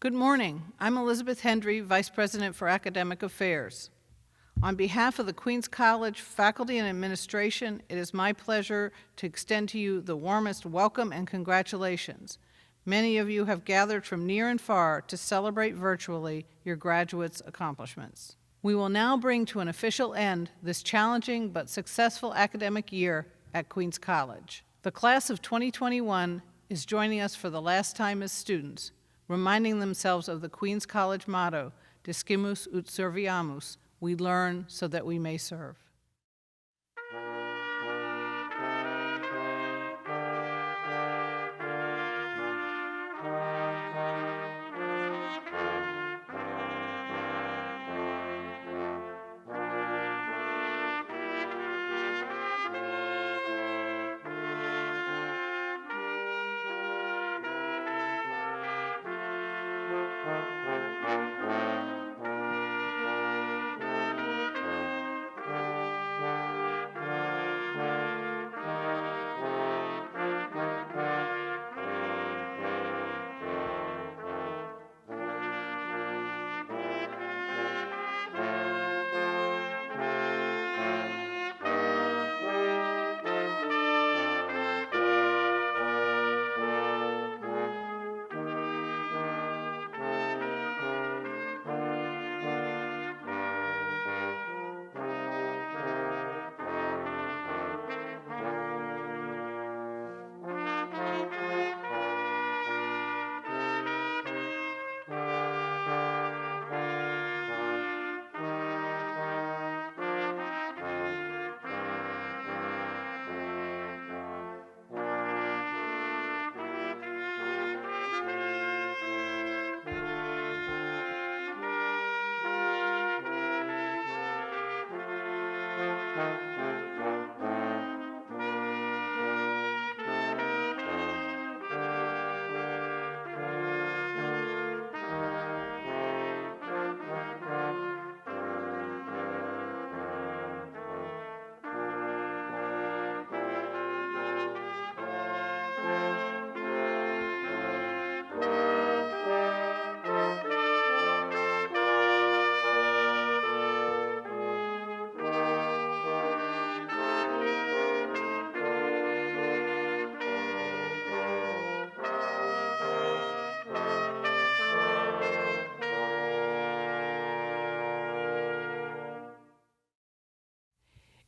Good morning. I'm Elizabeth Hendry, Vice President for Academic Affairs. On behalf of the Queens College faculty and administration, it is my pleasure to extend to you the warmest welcome and congratulations. Many of you have gathered from near and far to celebrate virtually your graduates' accomplishments. We will now bring to an official end this challenging but successful academic year at Queens College. The class of 2021 is joining us for the last time as students, reminding themselves of the Queens College motto, Discimus ut serviamus, we learn so that we may serve.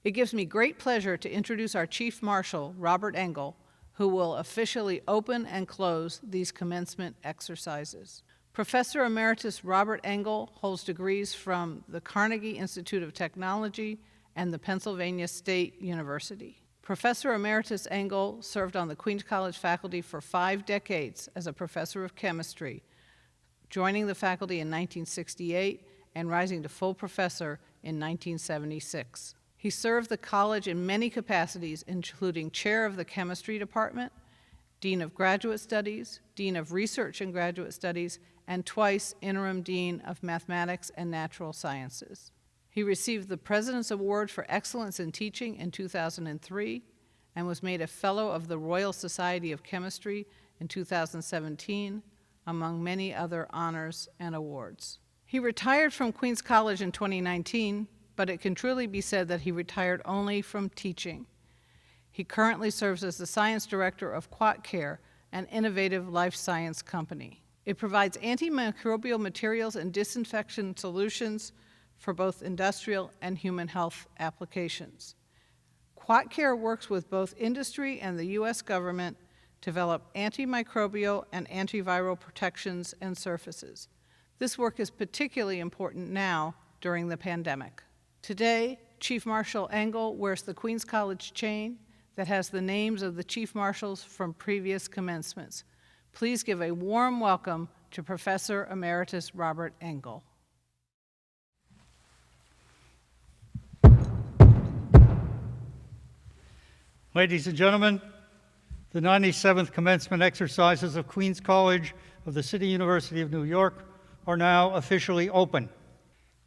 It gives me great pleasure to introduce our Chief Marshal, Robert Engel, who will officially open and close these commencement exercises. Professor Emeritus Robert Engel holds degrees from the Carnegie Institute of Technology and the Pennsylvania State University. Professor Emeritus Engel served on the Queens College faculty for 5 decades as a professor of chemistry, joining the faculty in 1968 and rising to full professor in 1976. He served the college in many capacities, including chair of the chemistry department, dean of graduate studies, dean of research and graduate studies, and twice interim dean of mathematics and natural sciences. He received the President's Award for Excellence in Teaching in 2003 and was made a Fellow of the Royal Society of Chemistry in 2017, among many other honors and awards. He retired from Queens College in 2019, but it can truly be said that he retired only from teaching. He currently serves as the science director of QuatCare, an innovative life science company. It provides antimicrobial materials and disinfection solutions for both industrial and human health applications. QuatCare works with both industry and the U.S. government to develop antimicrobial and antiviral protections and surfaces. This work is particularly important now during the pandemic. Today, Chief Marshal Engel wears the Queens College chain that has the names of the Chief Marshals from previous commencements. Please give a warm welcome to Professor Emeritus Robert Engel. Ladies and gentlemen, the 97th commencement exercises of Queens College of the City University of New York are now officially open.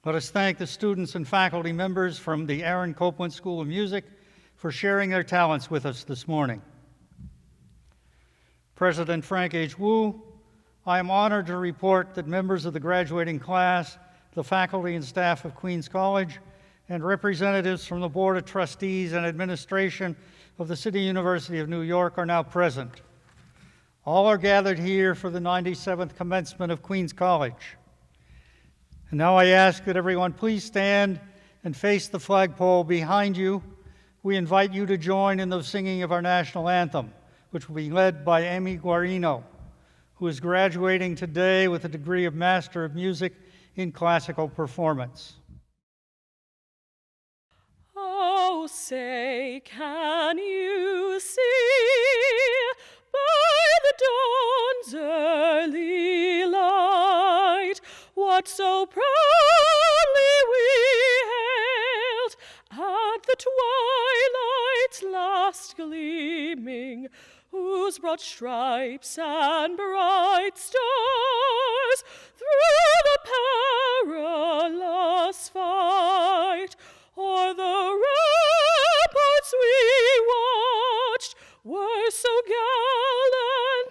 Let us thank the students and faculty members from the Aaron Copland School of Music for sharing their talents with us this morning. President Frank H. Wu, I am honored to report that members of the graduating class, the faculty and staff of Queens College, and representatives from the Board of Trustees and administration of the City University of New York are now present. All are gathered here for the 97th commencement of Queens College. And now I ask that everyone please stand and face the flagpole behind you. We invite you to join in the singing of our national anthem, which will be led by Amy Guarino, who is graduating today with a degree of Master of Music in Classical Performance. Oh, say, can you see by the dawn's early light what so proudly we hailed at the twilight's last gleaming, whose broad stripes and bright stars through the perilous fight o'er the ramparts we watched were so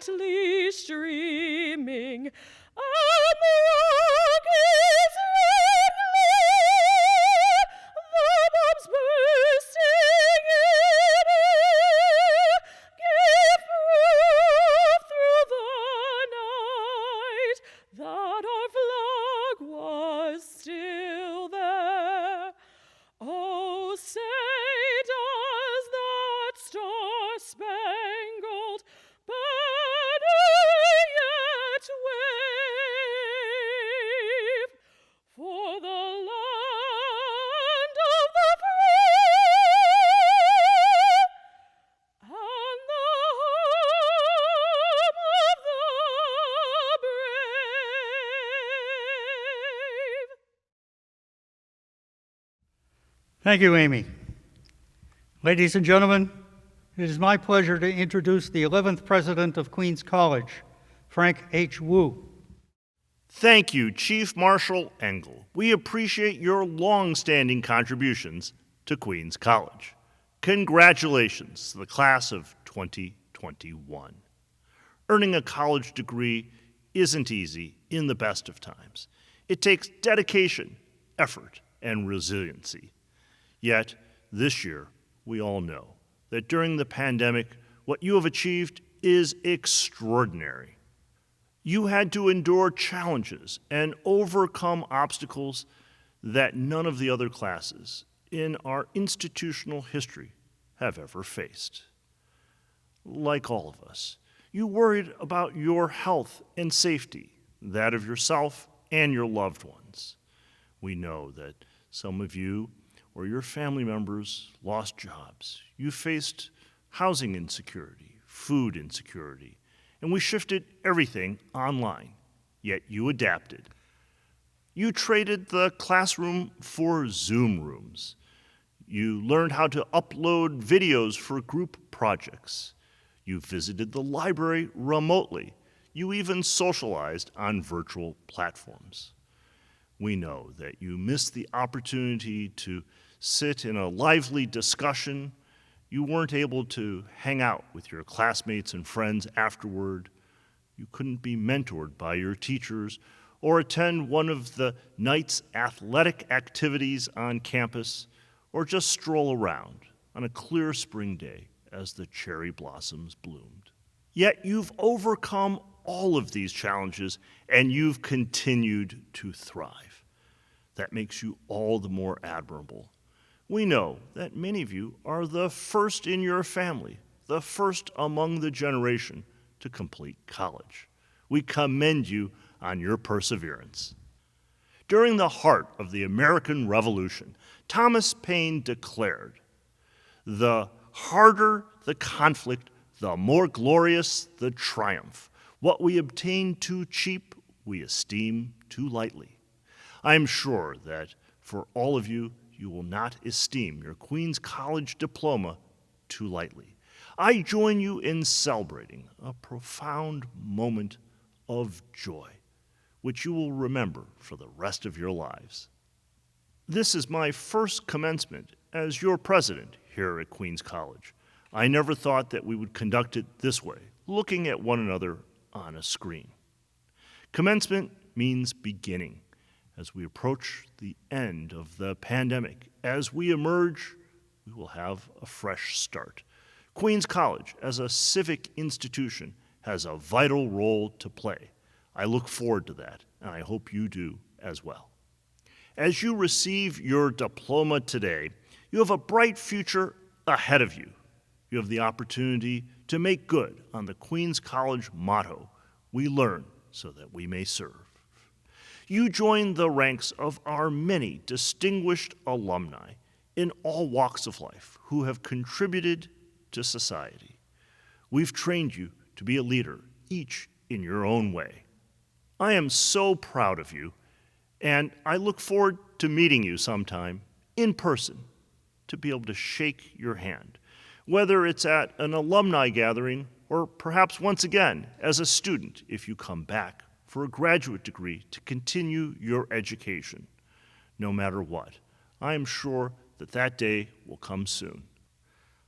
gallantly streaming, and the rockets red glare, the bombs bursting in air, gave proof through the night that our flag was still there. Oh, say, does that star-spangled banner yet wave for the land of the free and the home of the brave? Thank you, Amy. Ladies and gentlemen, it is my pleasure to introduce the 11th president of Queens College, Frank H. Wu. Thank you, Chief Marshal Engel. We appreciate your long-standing contributions to Queens College. Congratulations to the class of 2021. Earning a college degree isn't easy in the best of times. It takes dedication, effort, and resiliency. Yet, this year, we all know that during the pandemic, what you have achieved is extraordinary. You had to endure challenges and overcome obstacles that none of the other classes in our institutional history have ever faced. Like all of us, you worried about your health and safety, that of yourself and your loved ones. We know that some of you or your family members lost jobs. You faced housing insecurity, food insecurity, and we shifted everything online, yet you adapted. You traded the classroom for Zoom rooms. You learned how to upload videos for group projects. You visited the library remotely. You even socialized on virtual platforms. We know that you missed the opportunity to sit in a lively discussion. You weren't able to hang out with your classmates and friends afterward. You couldn't be mentored by your teachers or attend one of the night's athletic activities on campus, or just stroll around on a clear spring day as the cherry blossoms bloomed. Yet you've overcome all of these challenges and you've continued to thrive. That makes you all the more admirable. We know that many of you are the first in your family, the first among the generation to complete college. We commend you on your perseverance. During the heart of the American Revolution, Thomas Paine declared, "The harder the conflict, the more glorious the triumph. What we obtain too cheap, we esteem too lightly." I am sure that for all of you, you will not esteem your Queens College diploma too lightly. I join you in celebrating a profound moment of joy, which you will remember for the rest of your lives. This is my first commencement as your president here at Queens College. I never thought that we would conduct it this way, looking at one another on a screen. Commencement means beginning. As we approach the end of the pandemic, as we emerge, we will have a fresh start. Queens College, as a civic institution, has a vital role to play. I look forward to that, and I hope you do as well. As you receive your diploma today, you have a bright future ahead of you. You have the opportunity to make good on the Queens College motto, "We learn so that we may serve." You join the ranks of our many distinguished alumni in all walks of life who have contributed to society. We've trained you to be a leader, each in your own way. I am so proud of you, and I look forward to meeting you sometime in person to be able to shake your hand, whether it's at an alumni gathering or perhaps once again as a student if you come back for a graduate degree to continue your education. No matter what, I am sure that that day will come soon.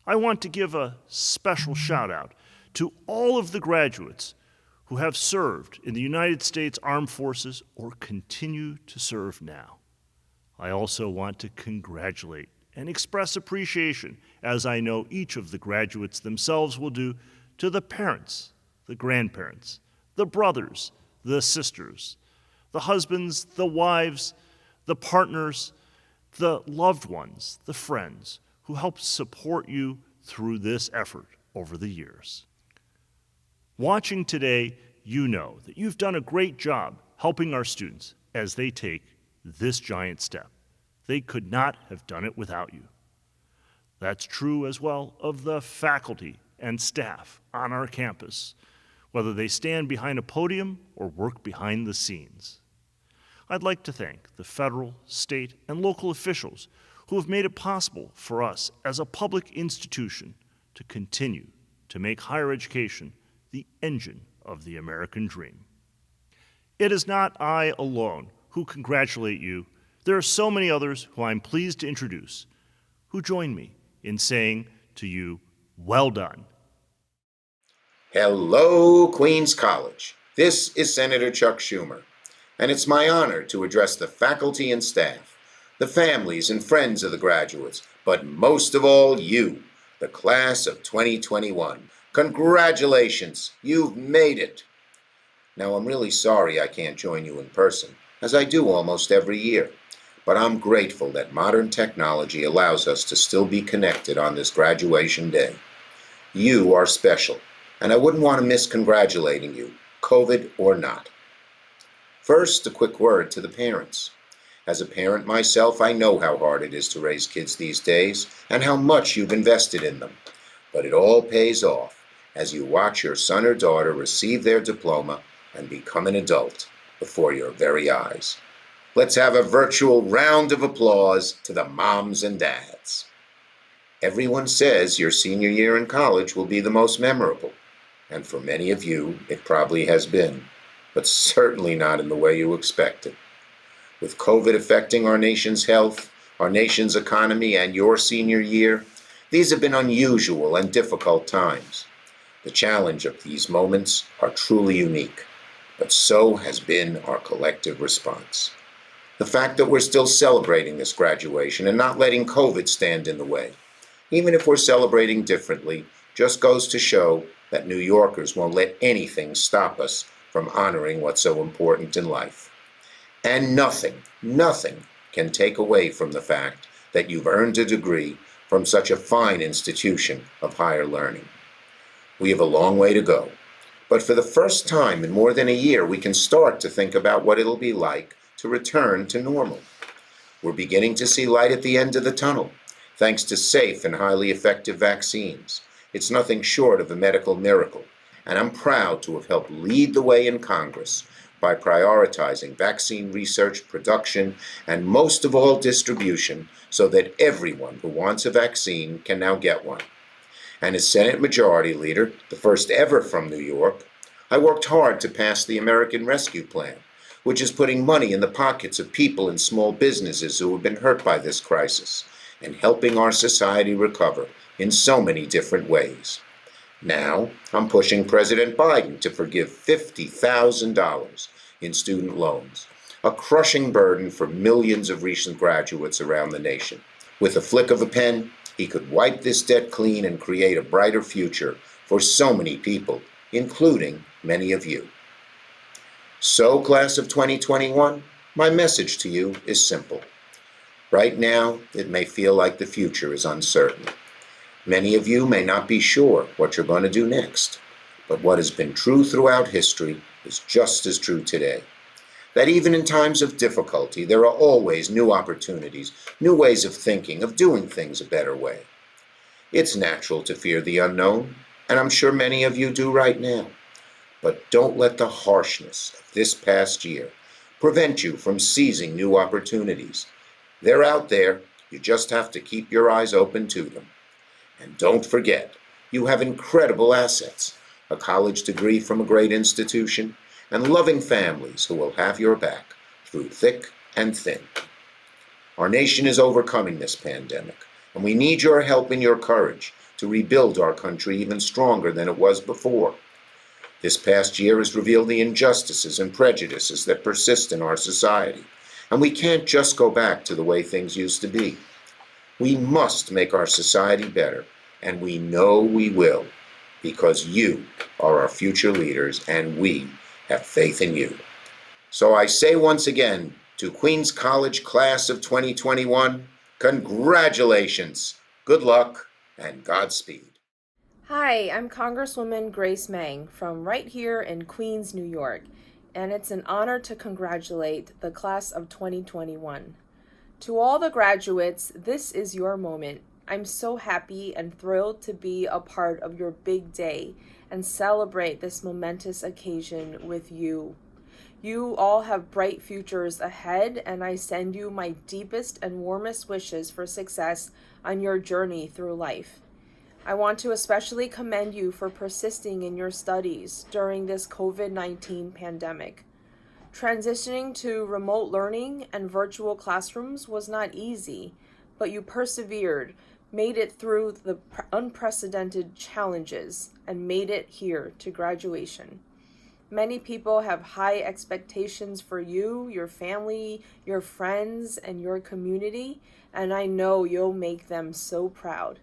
I want to give a special shout out to all of the graduates who have served in the United States Armed Forces or continue to serve now. I also want to congratulate and express appreciation, as I know each of the graduates themselves will do, to the parents, the grandparents, the brothers, the sisters, the husbands, the wives, the partners, the loved ones, the friends who helped support you through this effort over the years. Watching today, you know that you've done a great job helping our students as they take this giant step. They could not have done it without you. That's true as well of the faculty and staff on our campus, whether they stand behind a podium or work behind the scenes. I'd like to thank the federal, state, and local officials who have made it possible for us as a public institution to continue to make higher education the engine of the American dream. It is not I alone who congratulate you. There are so many others who I'm pleased to introduce who join me in saying to you, well done. Hello, Queens College. This is Senator Chuck Schumer, and it's my honor to address the faculty and staff, the families and friends of the graduates, but most of all you, the class of 2021. Congratulations, you've made it. Now, I'm really sorry I can't join you in person, as I do almost every year, but I'm grateful that modern technology allows us to still be connected on this graduation day. You are special, and I wouldn't want to miss congratulating you, COVID or not. First, a quick word to the parents. As a parent myself, I know how hard it is to raise kids these days and how much you've invested in them. But it all pays off as you watch your son or daughter receive their diploma and become an adult before your very eyes. Let's have a virtual round of applause to the moms and dads. Everyone says your senior year in college will be the most memorable, and for many of you, it probably has been, but certainly not in the way you expected. With COVID affecting our nation's health, our nation's economy, and your senior year, these have been unusual and difficult times. The challenge of these moments are truly unique, but so has been our collective response. The fact that we're still celebrating this graduation and not letting COVID stand in the way, even if we're celebrating differently, just goes to show that New Yorkers won't let anything stop us from honoring what's so important in life. And nothing can take away from the fact that you've earned a degree from such a fine institution of higher learning. We have a long way to go, but for the first time in more than a year, we can start to think about what it'll be like to return to normal. We're beginning to see light at the end of the tunnel, thanks to safe and highly effective vaccines. It's nothing short of a medical miracle, and I'm proud to have helped lead the way in Congress by prioritizing vaccine research, production, and most of all distribution so that everyone who wants a vaccine can now get one. And as Senate Majority Leader, the first ever from New York, I worked hard to pass the American Rescue Plan, which is putting money in the pockets of people and small businesses who have been hurt by this crisis and helping our society recover in so many different ways. Now, I'm pushing President Biden to forgive $50,000 in student loans, a crushing burden for millions of recent graduates around the nation. With a flick of a pen, he could wipe this debt clean and create a brighter future for so many people, including many of you. So, class of 2021, my message to you is simple. Right now, it may feel like the future is uncertain. Many of you may not be sure what you're going to do next, but what has been true throughout history is just as true today. That even in times of difficulty, there are always new opportunities, new ways of thinking, of doing things a better way. It's natural to fear the unknown, and I'm sure many of you do right now. But don't let the harshness of this past year prevent you from seizing new opportunities. They're out there, you just have to keep your eyes open to them. And don't forget, you have incredible assets, a college degree from a great institution, and loving families who will have your back through thick and thin. Our nation is overcoming this pandemic, and we need your help and your courage to rebuild our country even stronger than it was before. This past year has revealed the injustices and prejudices that persist in our society, and we can't just go back to the way things used to be. We must make our society better, and we know we will, because you are our future leaders, and we have faith in you. So I say once again to Queens College class of 2021, congratulations, good luck, and Godspeed. Hi, I'm Congresswoman Grace Meng from right here in Queens, New York, and it's an honor to congratulate the class of 2021. To all the graduates, this is your moment. I'm so happy and thrilled to be a part of your big day and celebrate this momentous occasion with you. You all have bright futures ahead, and I send you my deepest and warmest wishes for success on your journey through life. I want to especially commend you for persisting in your studies during this COVID-19 pandemic. Transitioning to remote learning and virtual classrooms was not easy, but you persevered, made it through the unprecedented challenges, and made it here to graduation. Many people have high expectations for you, your family, your friends, and your community, and I know you'll make them so proud.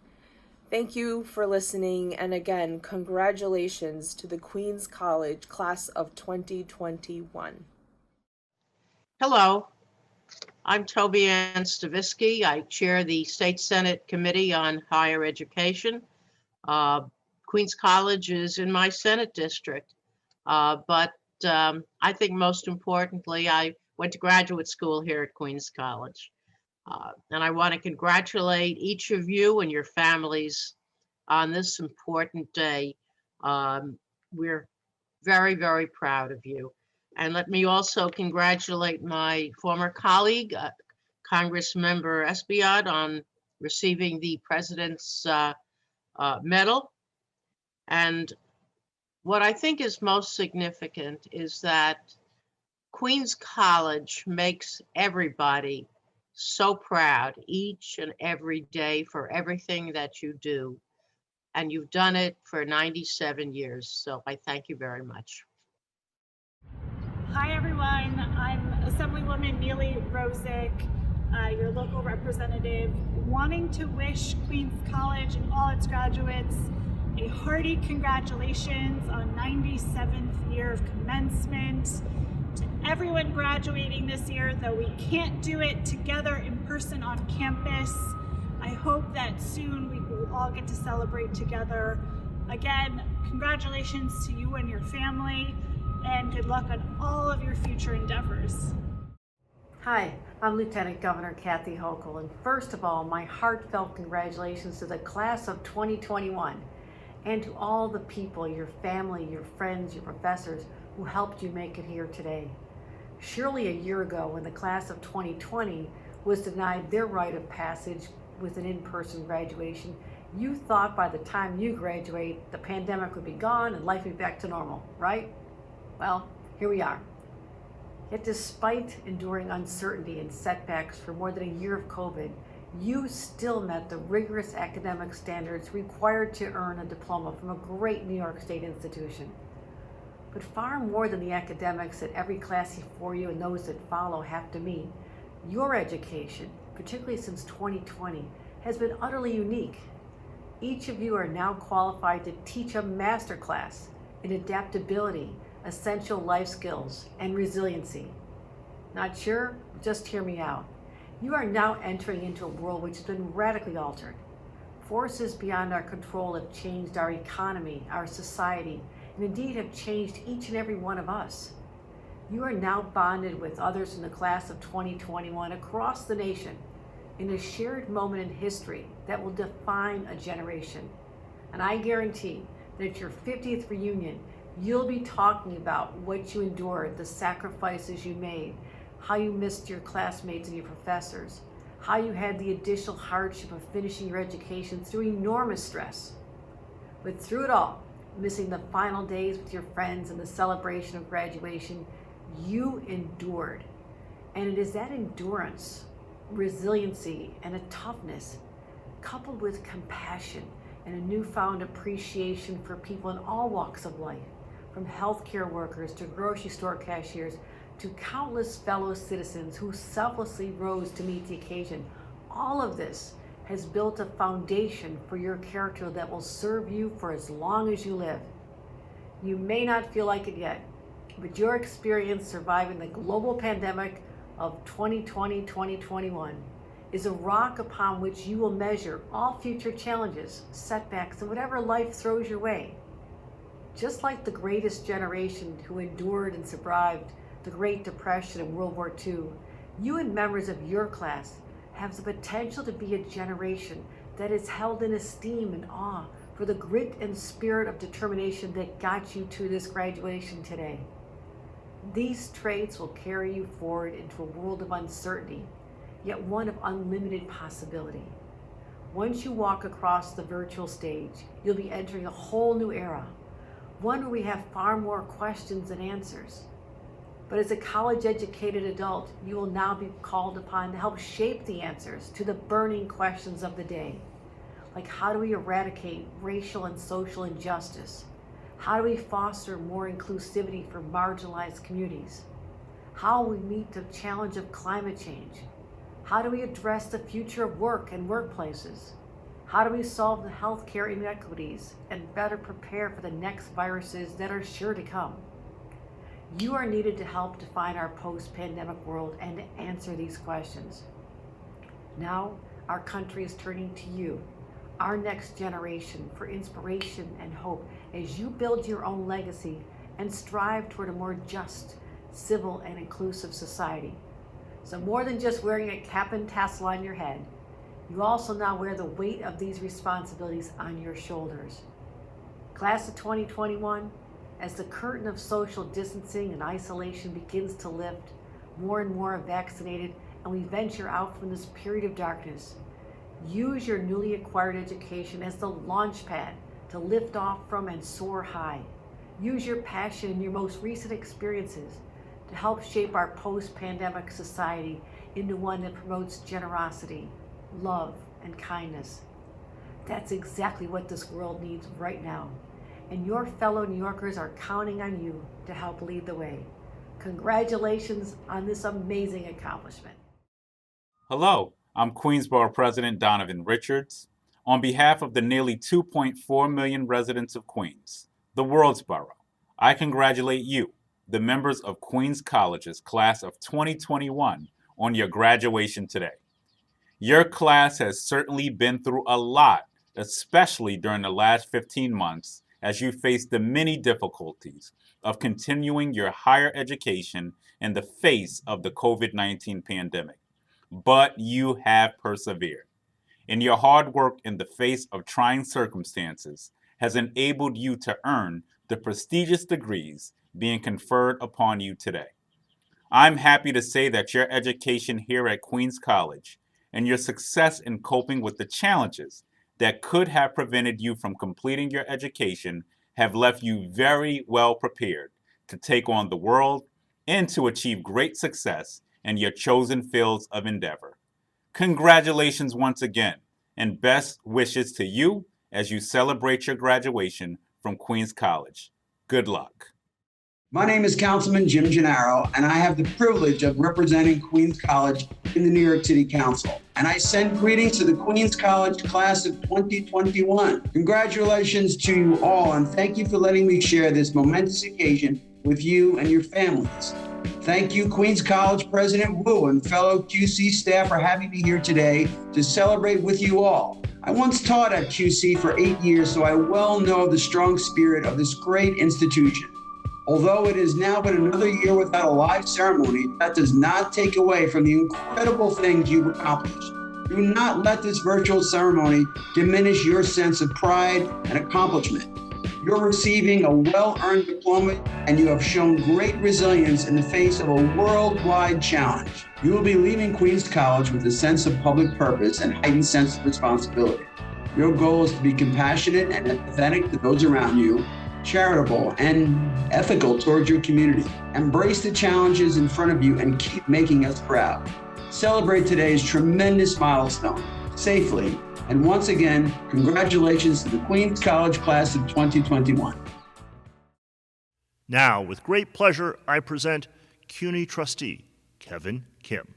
Thank you for listening, and again, congratulations to the Queens College class of 2021. Hello, I'm Toby Ann Stavisky. I chair the State Senate Committee on Higher Education. Queens College is in my Senate district, but I think most importantly, I went to graduate school here at Queens College. And I want to congratulate each of you and your families on this important day. We're very, very proud of you. And let me also congratulate my former colleague, Congressmember Espiat, on receiving the President's Medal. And what I think is most significant is that Queens College makes everybody so proud each and every day for everything that you do. And you've done it for 97 years. So I thank you very much. Hi everyone, I'm Assemblywoman Neely Rosick, your local representative, wanting to wish Queens College and all its graduates a hearty congratulations on 97th year of commencement. To everyone graduating this year, though we can't do it together in person on campus, I hope that soon we will all get to celebrate together. Again, congratulations to you and your family, and good luck on all of your future endeavors. Hi, I'm Lieutenant Governor Kathy Hochul, and first of all, my heartfelt congratulations to the class of 2021 and to all the people, your family, your friends, your professors who helped you make it here today. Surely a year ago, when the class of 2020 was denied their rite of passage with an in-person graduation, you thought by the time you graduate, the pandemic would be gone and life would be back to normal, right? Well, here we are. Yet despite enduring uncertainty and setbacks for more than a year of COVID, you still met the rigorous academic standards required to earn a diploma from a great New York State institution. But far more than the academics that every class before you and those that follow have to meet, your education, particularly since 2020, has been utterly unique. Each of you are now qualified to teach a masterclass in adaptability, essential life skills, and resiliency. Not sure? Just hear me out. You are now entering into a world which has been radically altered. Forces beyond our control have changed our economy, our society, and indeed have changed each and every one of us. You are now bonded with others in the class of 2021 across the nation in a shared moment in history that will define a generation. And I guarantee that at your 50th reunion, you'll be talking about what you endured, the sacrifices you made, how you missed your classmates and your professors, how you had the additional hardship of finishing your education through enormous stress. But through it all, missing the final days with your friends and the celebration of graduation, you endured. And it is that endurance, resiliency, and a toughness, coupled with compassion and a newfound appreciation for people in all walks of life, from healthcare workers to grocery store cashiers to countless fellow citizens who selflessly rose to meet the occasion. All of this has built a foundation for your character that will serve you for as long as you live. You may not feel like it yet, but your experience surviving the global pandemic of 2020-2021 is a rock upon which you will measure all future challenges, setbacks, and whatever life throws your way. Just like the greatest generation who endured and survived the Great Depression and World War II, you and members of your class have the potential to be a generation that is held in esteem and awe for the grit and spirit of determination that got you to this graduation today. These traits will carry you forward into a world of uncertainty, yet one of unlimited possibility. Once you walk across the virtual stage, you'll be entering a whole new era, one where we have far more questions than answers. But as a college-educated adult, you will now be called upon to help shape the answers to the burning questions of the day. Like, how do we eradicate racial and social injustice? How do we foster more inclusivity for marginalized communities? How will we meet the challenge of climate change? How do we address the future of work and workplaces? How do we solve the healthcare inequities and better prepare for the next viruses that are sure to come? You are needed to help define our post-pandemic world and to answer these questions. Now, our country is turning to you, our next generation, for inspiration and hope as you build your own legacy and strive toward a more just, civil, and inclusive society. So more than just wearing a cap and tassel on your head, you also now wear the weight of these responsibilities on your shoulders. Class of 2021, as the curtain of social distancing and isolation begins to lift, more and more are vaccinated, and we venture out from this period of darkness. Use your newly acquired education as the launch pad to lift off from and soar high. Use your passion and your most recent experiences to help shape our post-pandemic society into one that promotes generosity, love, and kindness. That's exactly what this world needs right now. And your fellow New Yorkers are counting on you to help lead the way. Congratulations on this amazing accomplishment. Hello, I'm Queensborough President Donovan Richards. On behalf of the nearly 2.4 million residents of Queens, the world's borough, I congratulate you, the members of Queens College's class of 2021, on your graduation today. Your class has certainly been through a lot, especially during the last 15 months, as you face the many difficulties of continuing your higher education in the face of the COVID-19 pandemic. But you have persevered. And your hard work in the face of trying circumstances has enabled you to earn the prestigious degrees being conferred upon you today. I'm happy to say that your education here at Queens College and your success in coping with the challenges that could have prevented you from completing your education have left you very well prepared to take on the world and to achieve great success in your chosen fields of endeavor. Congratulations once again, and best wishes to you as you celebrate your graduation from Queens College. Good luck. My name is Councilman Jim Gennaro, and I have the privilege of representing Queens College in the New York City Council. And I send greetings to the Queens College class of 2021. Congratulations to you all, and thank you for letting me share this momentous occasion with you and your families. Thank you, Queens College President Wu and fellow QC staff for having me here today to celebrate with you all. I once taught at QC for 8 years, so I well know the strong spirit of this great institution. Although it is now been another year without a live ceremony, that does not take away from the incredible things you've accomplished. Do not let this virtual ceremony diminish your sense of pride and accomplishment. You're receiving a well-earned diploma, and you have shown great resilience in the face of a worldwide challenge. You will be leaving Queens College with a sense of public purpose and heightened sense of responsibility. Your goal is to be compassionate and empathetic to those around you, charitable, and ethical towards your community. Embrace the challenges in front of you and keep making us proud. Celebrate today's tremendous milestone safely. And once again, congratulations to the Queens College class of 2021. Now, with great pleasure, I present CUNY trustee Kevin Kim.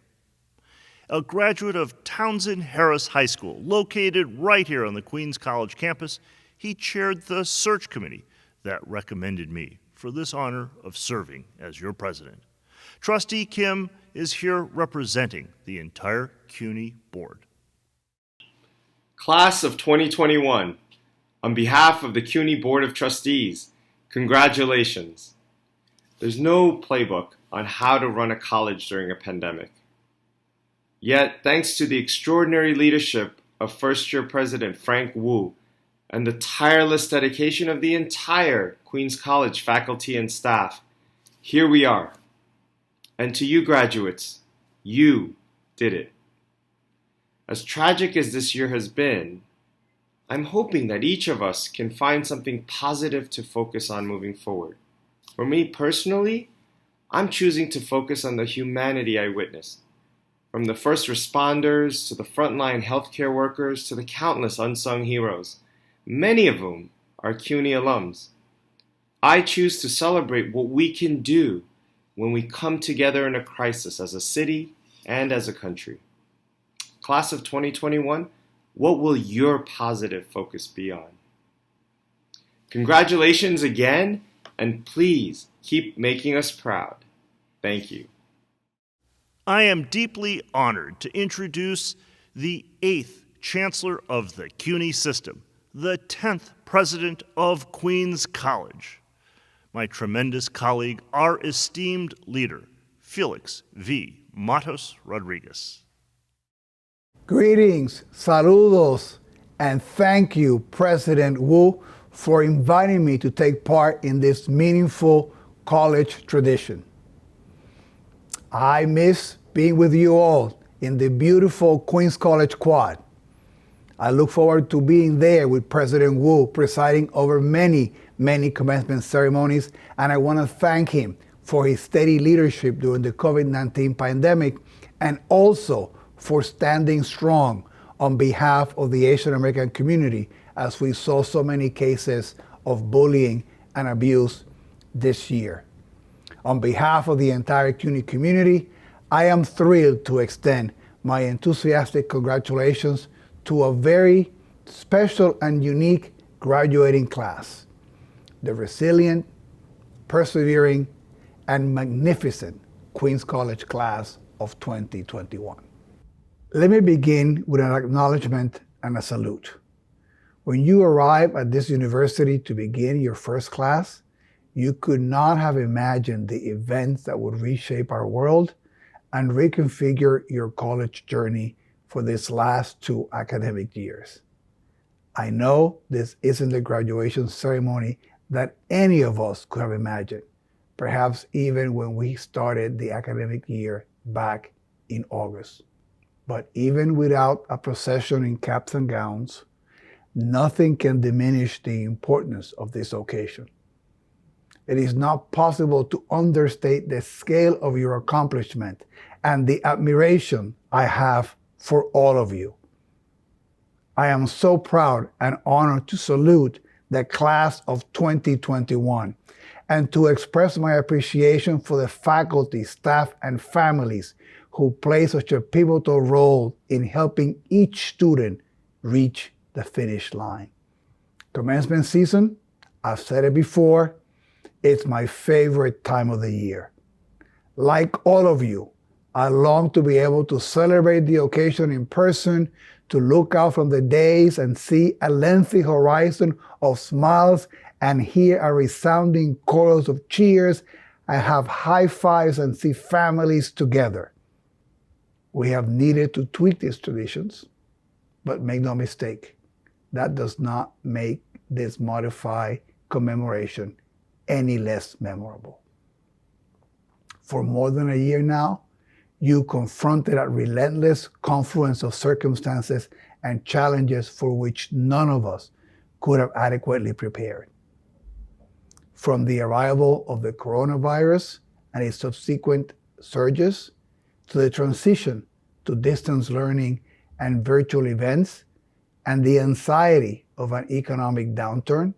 A graduate of Townsend Harris High School, located right here on the Queens College campus, he chaired the search committee that recommended me for this honor of serving as your president. Trustee Kim is here representing the entire CUNY board. Class of 2021, on behalf of the CUNY Board of Trustees, congratulations. There's no playbook on how to run a college during a pandemic. Yet, thanks to the extraordinary leadership of first-year President Frank Wu and the tireless dedication of the entire Queens College faculty and staff, here we are. And to you graduates, you did it. As tragic as this year has been, I'm hoping that each of us can find something positive to focus on moving forward. For me personally, I'm choosing to focus on the humanity I witnessed. From the first responders to the frontline healthcare workers to the countless unsung heroes, many of whom are CUNY alums. I choose to celebrate what we can do when we come together in a crisis as a city and as a country. Class of 2021, what will your positive focus be on? Congratulations again, and please keep making us proud. Thank you. I am deeply honored to introduce the 8th Chancellor of the CUNY system, the 10th President of Queens College, my tremendous colleague, our esteemed leader, Felix V. Matos Rodriguez. Greetings, saludos, and thank you, President Wu, for inviting me to take part in this meaningful college tradition. I miss being with you all in the beautiful Queens College Quad. I look forward to being there with President Wu presiding over many commencement ceremonies, and I want to thank him for his steady leadership during the COVID-19 pandemic and also for standing strong on behalf of the Asian American community as we saw so many cases of bullying and abuse this year. On behalf of the entire CUNY community, I am thrilled to extend my enthusiastic congratulations to a very special and unique graduating class, the resilient, persevering, and magnificent Queens College class of 2021. Let me begin with an acknowledgement and a salute. When you arrive at this university to begin your first class, you could not have imagined the events that would reshape our world and reconfigure your college journey for these last 2 academic years. I know this isn't the graduation ceremony that any of us could have imagined, perhaps even when we started the academic year back in August. But even without a procession in caps and gowns, nothing can diminish the importance of this occasion. It is not possible to understate the scale of your accomplishment and the admiration I have for all of you. I am so proud and honored to salute the class of 2021 and to express my appreciation for the faculty, staff, and families who play such a pivotal role in helping each student reach the finish line. Commencement season, I've said it before, it's my favorite time of the year. Like all of you, I long to be able to celebrate the occasion in person, to look out from the days and see a lengthy horizon of smiles and hear a resounding chorus of cheers and have high fives and see families together. We have needed to tweak these traditions, but make no mistake, that does not make this modified commemoration any less memorable. For more than a year now, you confronted a relentless confluence of circumstances and challenges for which none of us could have adequately prepared. From the arrival of the coronavirus and its subsequent surges, to the transition to distance learning and virtual events, and the anxiety of an economic downturn,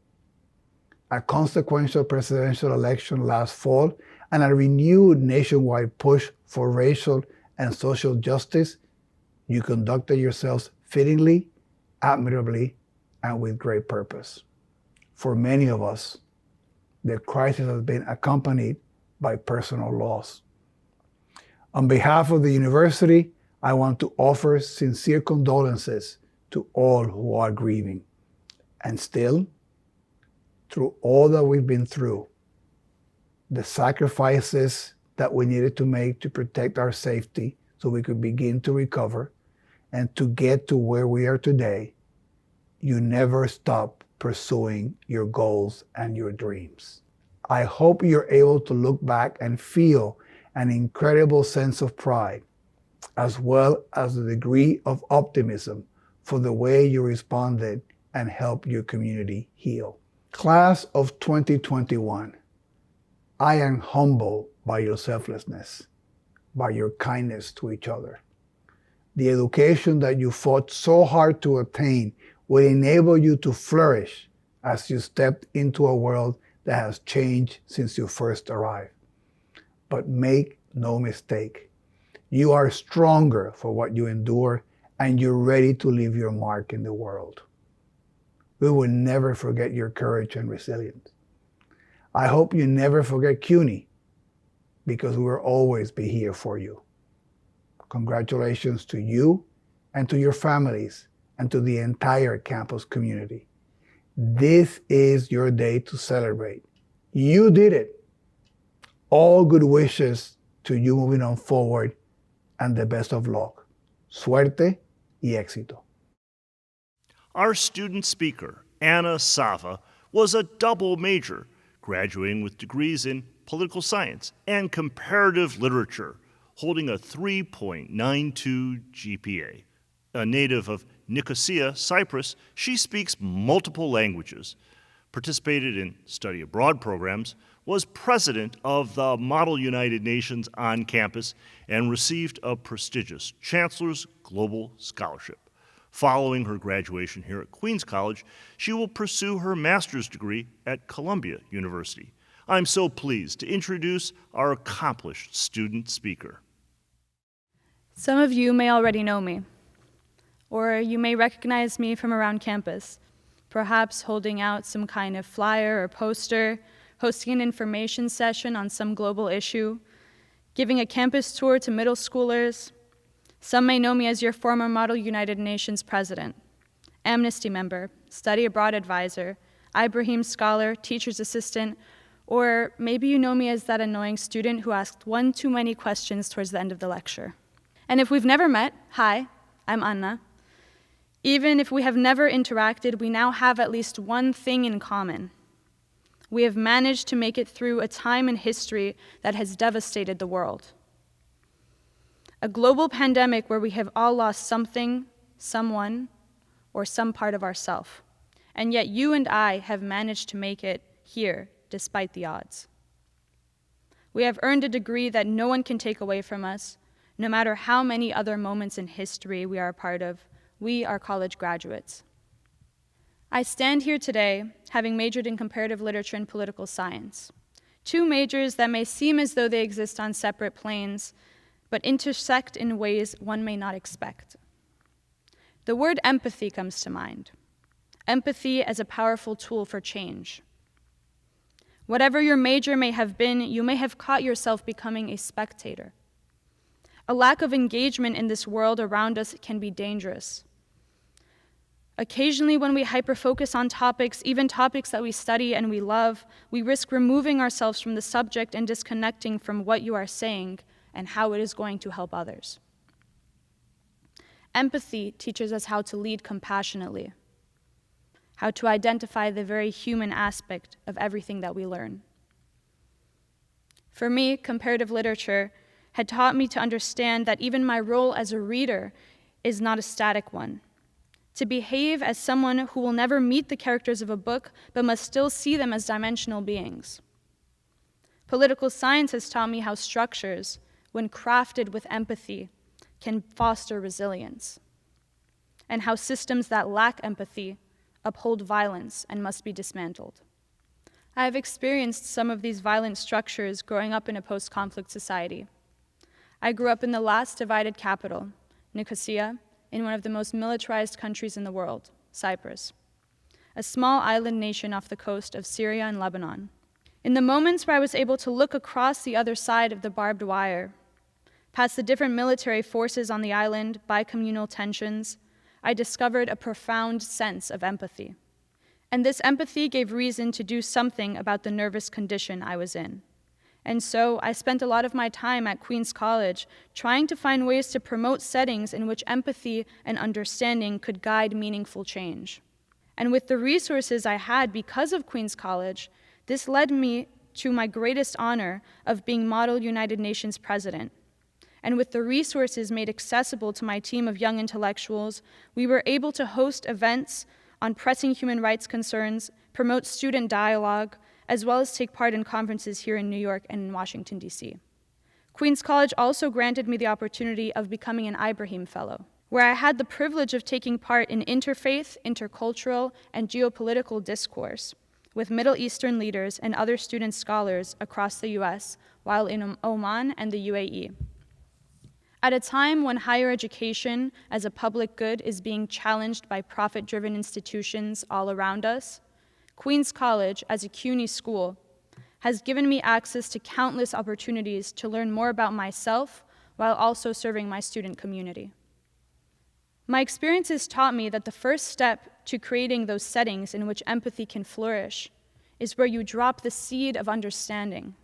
a consequential presidential election last fall, and a renewed nationwide push for racial and social justice, you conducted yourselves fittingly, admirably, and with great purpose. For many of us, the crisis has been accompanied by personal loss. On behalf of the university, I want to offer sincere condolences to all who are grieving. And still, through all that we've been through, the sacrifices that we needed to make to protect our safety so we could begin to recover and to get to where we are today, you never stop pursuing your goals and your dreams. I hope you're able to look back and feel an incredible sense of pride, as well as a degree of optimism for the way you responded and helped your community heal. Class of 2021, I am humbled by your selflessness, by your kindness to each other. The education that you fought so hard to attain will enable you to flourish as you stepped into a world that has changed since you first arrived. But make no mistake, you are stronger for what you endure, and you're ready to leave your mark in the world. We will never forget your courage and resilience. I hope you never forget CUNY, because we will always be here for you. Congratulations to you and to your families and to the entire campus community. This is your day to celebrate. You did it. All good wishes to you moving on forward, and the best of luck. Suerte y éxito. Our student speaker, Anna Sava, was a double major, graduating with degrees in political science and comparative literature, holding a 3.92 GPA. A native of Nicosia, Cyprus, she speaks multiple languages, participated in study abroad programs, was president of the Model United Nations on campus, and received a prestigious Chancellor's Global Scholarship. Following her graduation here at Queens College, she will pursue her master's degree at Columbia University. I'm so pleased to introduce our accomplished student speaker. Some of you may already know me, or you may recognize me from around campus, perhaps holding out some kind of flyer or poster, hosting an information session on some global issue, giving a campus tour to middle schoolers. Some may know me as your former Model United Nations president, Amnesty member, study abroad advisor, Ibrahim scholar, teacher's assistant, or maybe you know me as that annoying student who asked one too many questions towards the end of the lecture. And if we've never met, hi, I'm Anna. Even if we have never interacted, we now have at least one thing in common. We have managed to make it through a time in history that has devastated the world. A global pandemic where we have all lost something, someone, or some part of ourself. And yet you and I have managed to make it here despite the odds. We have earned a degree that no one can take away from us, no matter how many other moments in history we are a part of. We are college graduates. I stand here today having majored in comparative literature and political science. Two majors that may seem as though they exist on separate planes, but intersect in ways one may not expect. The word empathy comes to mind. Empathy as a powerful tool for change. Whatever your major may have been, you may have caught yourself becoming a spectator. A lack of engagement in this world around us can be dangerous. Occasionally, when we hyper-focus on topics, even topics that we study and we love, we risk removing ourselves from the subject and disconnecting from what you are saying and how it is going to help others. Empathy teaches us how to lead compassionately, how to identify the very human aspect of everything that we learn. For me, comparative literature had taught me to understand that even my role as a reader is not a static one. To behave as someone who will never meet the characters of a book, but must still see them as dimensional beings. Political science has taught me how structures, when crafted with empathy, can foster resilience, and how systems that lack empathy uphold violence and must be dismantled. I have experienced some of these violent structures growing up in a post-conflict society. I grew up in the last divided capital, Nicosia, in one of the most militarized countries in the world, Cyprus, a small island nation off the coast of Syria and Lebanon. In the moments where I was able to look across the other side of the barbed wire, past the different military forces on the island, bi-communal tensions, I discovered a profound sense of empathy. And this empathy gave reason to do something about the nervous condition I was in. And so I spent a lot of my time at Queens College trying to find ways to promote settings in which empathy and understanding could guide meaningful change. And with the resources I had because of Queens College, this led me to my greatest honor of being Model United Nations President. And with the resources made accessible to my team of young intellectuals, we were able to host events on pressing human rights concerns, promote student dialogue, as well as take part in conferences here in New York and in Washington, D.C. Queens College also granted me the opportunity of becoming an Ibrahim Fellow, where I had the privilege of taking part in interfaith, intercultural, and geopolitical discourse with Middle Eastern leaders and other student scholars across the U.S. while in Oman and the UAE. At a time when higher education as a public good is being challenged by profit-driven institutions all around us, Queens College, as a CUNY school, has given me access to countless opportunities to learn more about myself while also serving my student community. My experiences taught me that the first step to creating those settings in which empathy can flourish is where you drop the seed of understanding.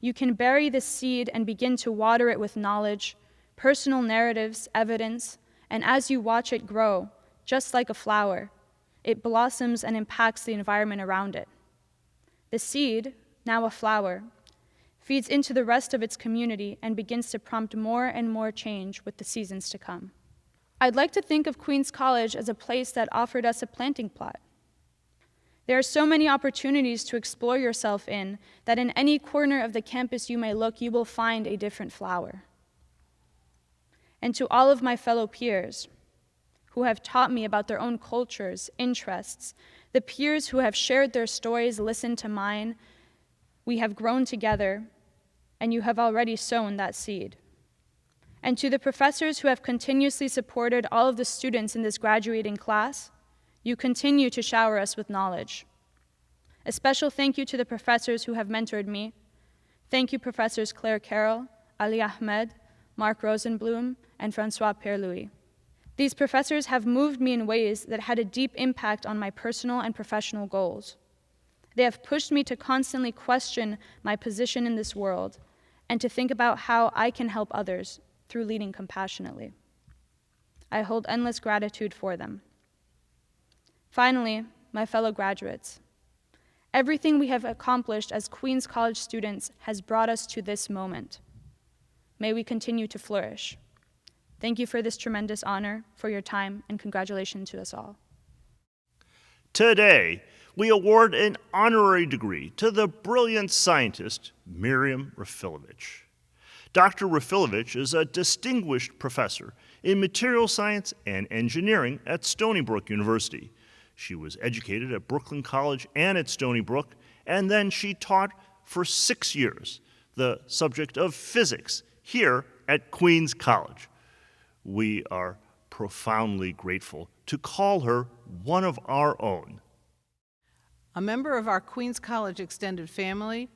You can bury the seed and begin to water it with knowledge, personal narratives, evidence, and as you watch it grow, just like a flower, it blossoms and impacts the environment around it. The seed, now a flower, feeds into the rest of its community and begins to prompt more and more change with the seasons to come. I'd like to think of Queens College as a place that offered us a planting plot. There are so many opportunities to explore yourself in that in any corner of the campus you may look, you will find a different flower. And to all of my fellow peers, who have taught me about their own cultures, interests, the peers who have shared their stories, listened to mine, we have grown together, and you have already sown that seed. And to the professors who have continuously supported all of the students in this graduating class, you continue to shower us with knowledge. A special thank you to the professors who have mentored me. Thank you, Professors Claire Carroll, Ali Ahmed, Mark Rosenblum, and Francois Pierre-Louis. These professors have moved me in ways that had a deep impact on my personal and professional goals. They have pushed me to constantly question my position in this world and to think about how I can help others through leading compassionately. I hold endless gratitude for them. Finally, my fellow graduates, everything we have accomplished as Queens College students has brought us to this moment. May we continue to flourish. Thank you for this tremendous honor, for your time, and congratulations to us all. Today, we award an honorary degree to the brilliant scientist Miriam Rafilovich. Dr. Rafilovich is a distinguished professor in material science and engineering at Stony Brook University. She was educated at Brooklyn College and at Stony Brook, and then she taught for 6 years the subject of physics here at Queens College. We are profoundly grateful to call her one of our own. A member of our Queens College extended family,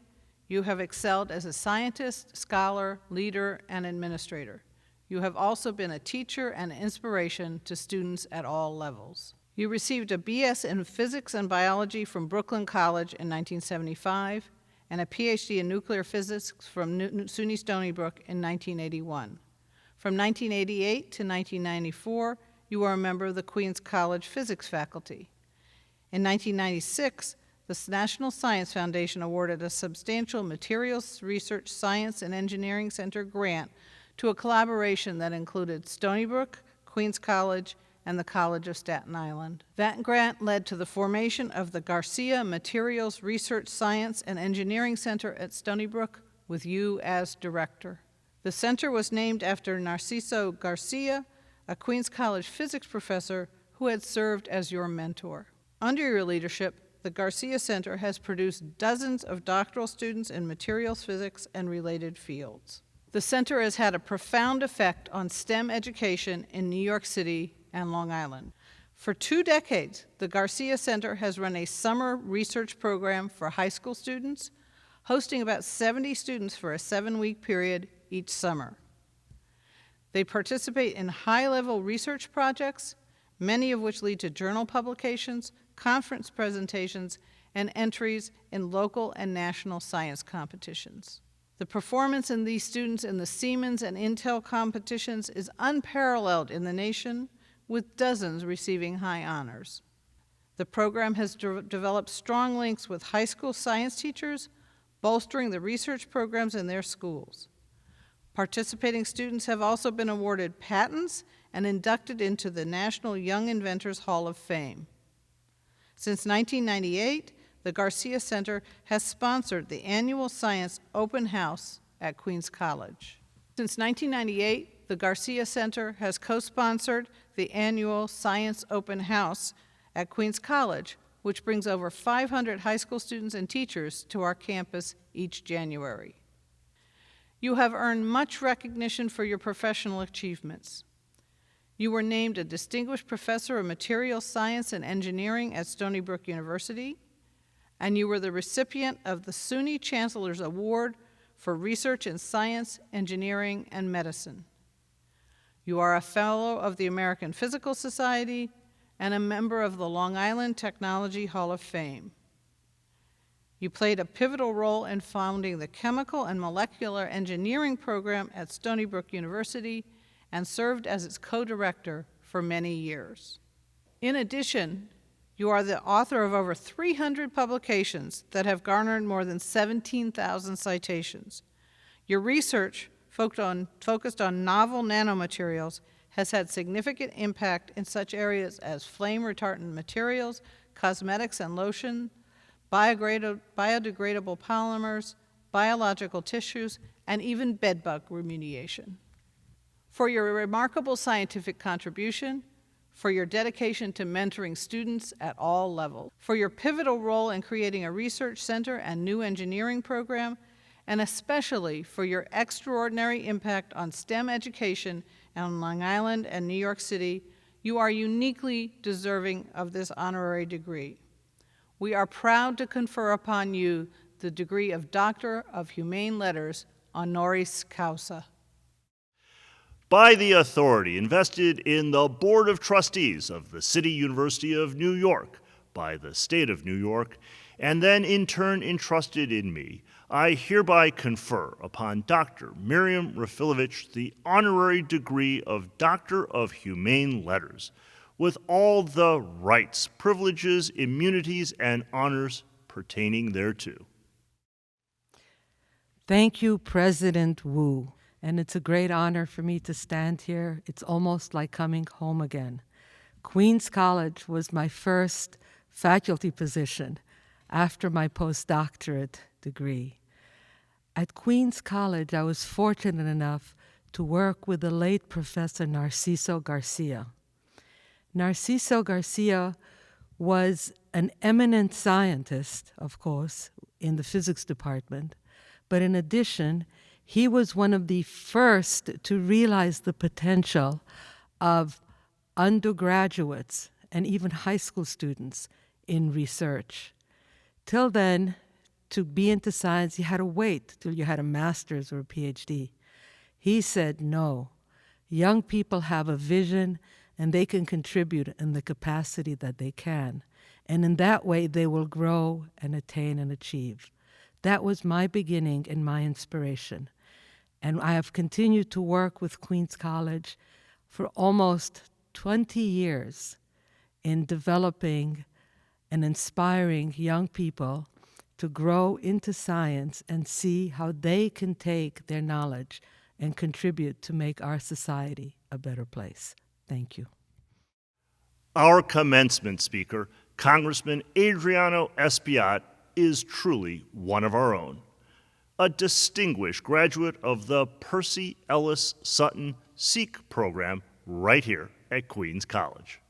you have excelled as a scientist, scholar, leader, and administrator. You have also been a teacher and an inspiration to students at all levels. You received a BS in Physics and Biology from Brooklyn College in 1975 and a PhD in Nuclear Physics from SUNY Stony Brook in 1981. From 1988 to 1994, you were a member of the Queens College Physics faculty. In 1996, the National Science Foundation awarded a substantial Materials Research Science and Engineering Center grant to a collaboration that included Stony Brook, Queens College, and the College of Staten Island. That grant led to the formation of the Garcia Materials Research Science and Engineering Center at Stony Brook, with you as director. The center was named after Narciso Garcia, a Queens College physics professor who had served as your mentor. Under your leadership, the Garcia Center has produced dozens of doctoral students in materials physics and related fields. The center has had a profound effect on STEM education in New York City and Long Island. For 2 decades, the Garcia Center has run a summer research program for high school students, hosting about 70 students for a 7-week period each summer. They participate in high-level research projects, many of which lead to journal publications, conference presentations, and entries in local and national science competitions. The performance in these students in the Siemens and Intel competitions is unparalleled in the nation, with dozens receiving high honors. The program has developed strong links with high school science teachers, bolstering the research programs in their schools. Participating students have also been awarded patents and inducted into the National Young Inventors Hall of Fame. Since 1998, the Garcia Center has sponsored the annual Science Open House at Queens College. Since 1998, the Garcia Center has co-sponsored the annual Science Open House at Queens College, which brings over 500 high school students and teachers to our campus each January. You have earned much recognition for your professional achievements. You were named a Distinguished Professor of Materials Science and Engineering at Stony Brook University, and you were the recipient of the SUNY Chancellor's Award for Research in Science, Engineering, and Medicine. You are a Fellow of the American Physical Society and a member of the Long Island Technology Hall of Fame. You played a pivotal role in founding the Chemical and Molecular Engineering program at Stony Brook University and served as its co-director for many years. In addition, you are the author of over 300 publications that have garnered more than 17,000 citations. Your research, focused on novel nanomaterials, has had significant impact in such areas as flame-retardant materials, cosmetics and lotion, biodegradable polymers, biological tissues, and even bedbug remediation. For your remarkable scientific contribution, for your dedication to mentoring students at all levels, for your pivotal role in creating a research center and new engineering program, and especially for your extraordinary impact on STEM education on Long Island and New York City, you are uniquely deserving of this honorary degree. We are proud to confer upon you the degree of Doctor of Humane Letters honoris causa. By the authority invested in the Board of Trustees of the City University of New York, by the State of New York, and then in turn entrusted in me, I hereby confer upon Dr. Miriam Rafilovich the honorary degree of Doctor of Humane Letters, with all the rights, privileges, immunities, and honors pertaining thereto. Thank you, President Wu. And it's a great honor for me to stand here. It's almost like coming home again. Queens College was my first faculty position after my postdoctorate degree. At Queens College, I was fortunate enough to work with the late Professor Narciso Garcia. Narciso Garcia was an eminent scientist, of course, in the physics department. But in addition, he was one of the first to realize the potential of undergraduates and even high school students in research. Till then, to be into science, you had to wait till you had a master's or a PhD. He said, no, young people have a vision and they can contribute in the capacity that they can. And in that way, they will grow and attain and achieve. That was my beginning and my inspiration. And I have continued to work with Queens College for almost 20 years in developing and inspiring young people to grow into science and see how they can take their knowledge and contribute to make our society a better place. Thank you. Our commencement speaker, Congressman Adriano Espaillat, is truly one of our own. A distinguished graduate of the Percy Ellis Sutton SEEK program right here at Queens College.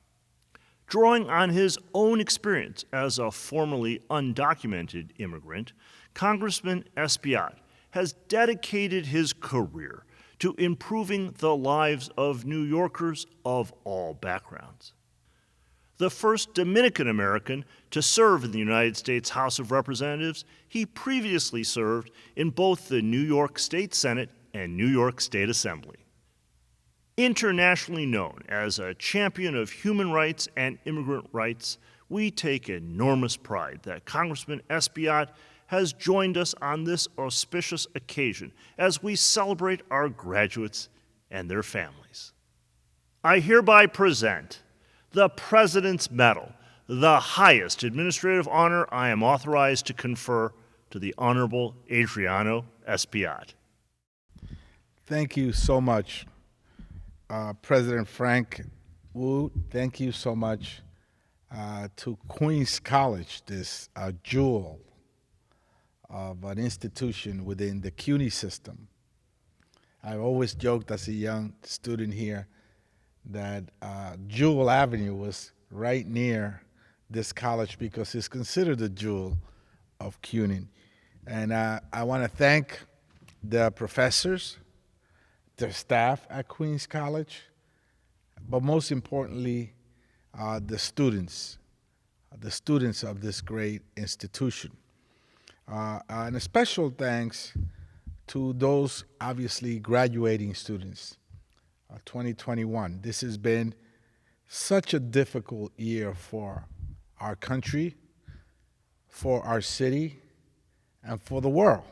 Drawing on his own experience as a formerly undocumented immigrant, Congressman Espaillat has dedicated his career to improving the lives of New Yorkers of all backgrounds. The first Dominican American to serve in the United States House of Representatives, he previously served in both the New York State Senate and New York State Assembly. Internationally known as a champion of human rights and immigrant rights, we take enormous pride that Congressman Espaillat has joined us on this auspicious occasion as we celebrate our graduates and their families. I hereby present the President's Medal, the highest administrative honor I am authorized to confer to the Honorable Adriano Espaillat. Thank you so much, President Frank Wu. Thank you so much to Queens College, this jewel of an institution within the CUNY system. I've always joked as a young student here that Jewel Avenue was right near this college because it's considered the jewel of CUNY. And I want to thank the professors, the staff at Queens College, but most importantly, the students of this great institution. And a special thanks to those obviously graduating students. 2021. This has been such a difficult year for our country, for our city, and for the world.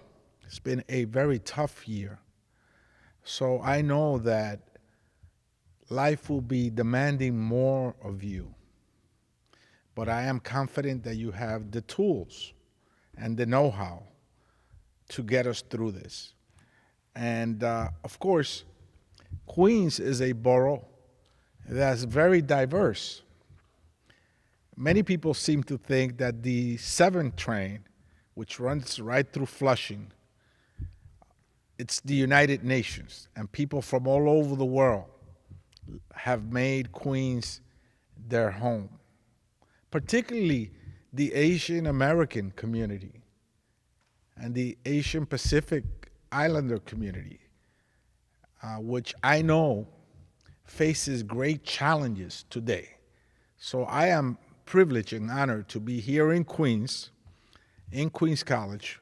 It's been a very tough year. So I know that life will be demanding more of you. But I am confident that you have the tools and the know-how to get us through this. And of course, Queens is a borough that's very diverse. Many people seem to think that the 7 train, which runs right through Flushing, it's the United Nations, and people from all over the world have made Queens their home, particularly the Asian American community and the Asian Pacific Islander community, which I know faces great challenges today. So I am privileged and honored to be here in Queens College,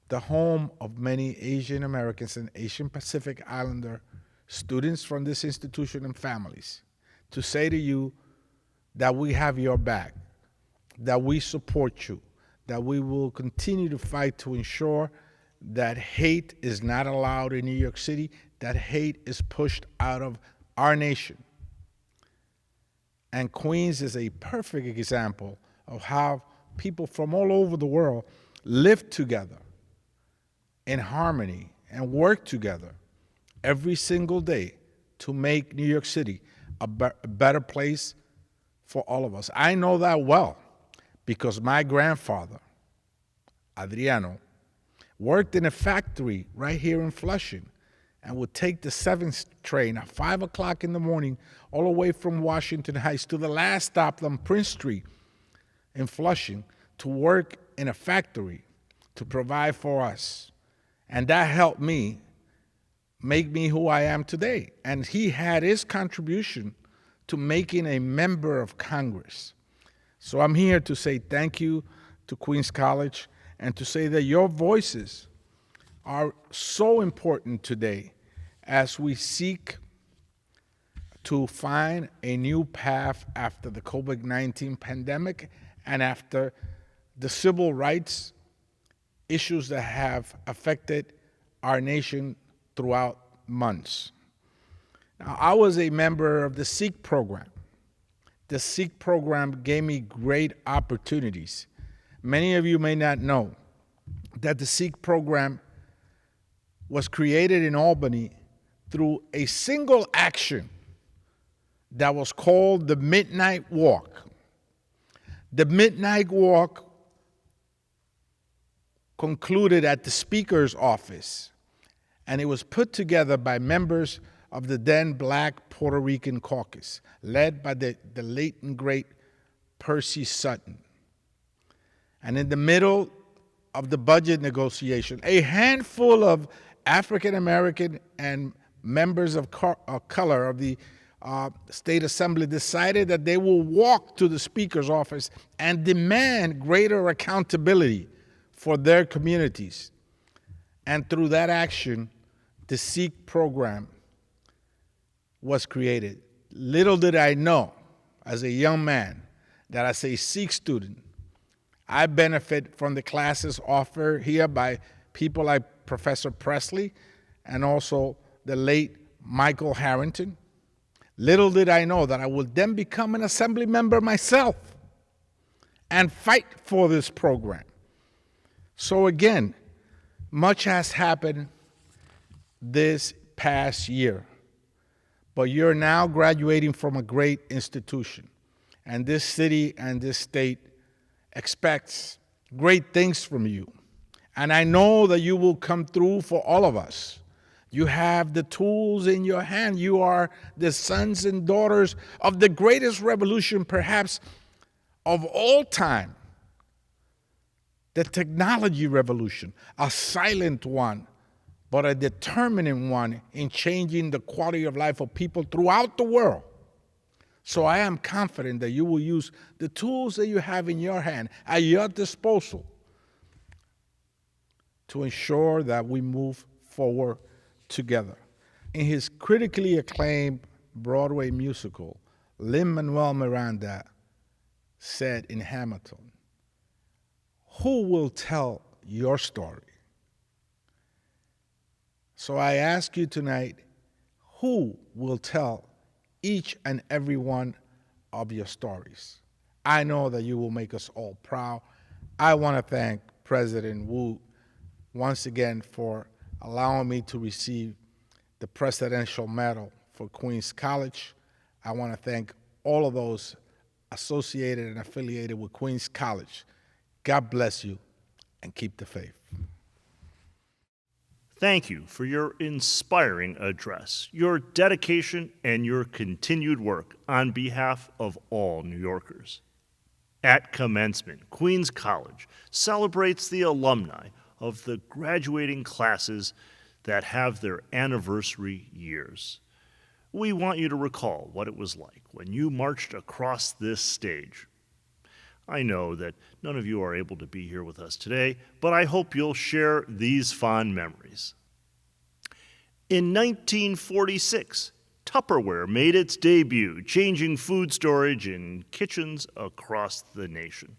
the home of many Asian Americans and Asian Pacific Islander students from this institution and families, to say to you that we have your back, that we support you, that we will continue to fight to ensure that hate is not allowed in New York City, that hate is pushed out of our nation. And Queens is a perfect example of how people from all over the world live together in harmony and work together every single day to make New York City a better place for all of us. I know that well because my grandfather, Adriano, worked in a factory right here in Flushing and would take the 7th train at 5 o'clock in the morning all the way from Washington Heights to the last stop on Prince Street in Flushing to work in a factory to provide for us. And that helped me make me who I am today. And he had his contribution to making a member of Congress. So I'm here to say thank you to Queens College and to say that your voices are so important today as we seek to find a new path after the COVID-19 pandemic and after the civil rights issues that have affected our nation throughout months. Now, I was a member of the SEEK program. The SEEK program gave me great opportunities. Many of you may not know that the SEEK program was created in Albany through a single action that was called the Midnight Walk. The Midnight Walk concluded at the Speaker's office, and it was put together by members of the then Black Puerto Rican Caucus, led by the late and great Percy Sutton. And in the middle of the budget negotiation, a handful of African American and members of color of the State Assembly decided that they will walk to the Speaker's office and demand greater accountability for their communities. And through that action, the SEEK program was created. Little did I know, as a young man, that as a SEEK student, I benefit from the classes offered here by people like Professor Presley and also the late Michael Harrington. Little did I know that I would then become an assembly member myself and fight for this program. So again, much has happened this past year, but you're now graduating from a great institution, and this city and this state expects great things from you. And I know that you will come through for all of us. You have the tools in your hand. You are the sons and daughters of the greatest revolution, perhaps, of all time. The technology revolution, a silent one, but a determining one in changing the quality of life of people throughout the world. So I am confident that you will use the tools that you have in your hand, at your disposal, to ensure that we move forward together. In his critically acclaimed Broadway musical, Lin-Manuel Miranda said in Hamilton, "Who will tell your story?" So I ask you tonight, who will tell each and every one of your stories? I know that you will make us all proud. I want to thank President Wu once again for allowing me to receive the Presidential Medal for Queens College. I want to thank all of those associated and affiliated with Queens College. God bless you, and keep the faith. Thank you for your inspiring address, your dedication, and your continued work on behalf of all New Yorkers. At Commencement, Queens College celebrates the alumni of the graduating classes that have their anniversary years. We want you to recall what it was like when you marched across this stage. I know that none of you are able to be here with us today, but I hope you'll share these fond memories. In 1946, Tupperware made its debut, changing food storage in kitchens across the nation.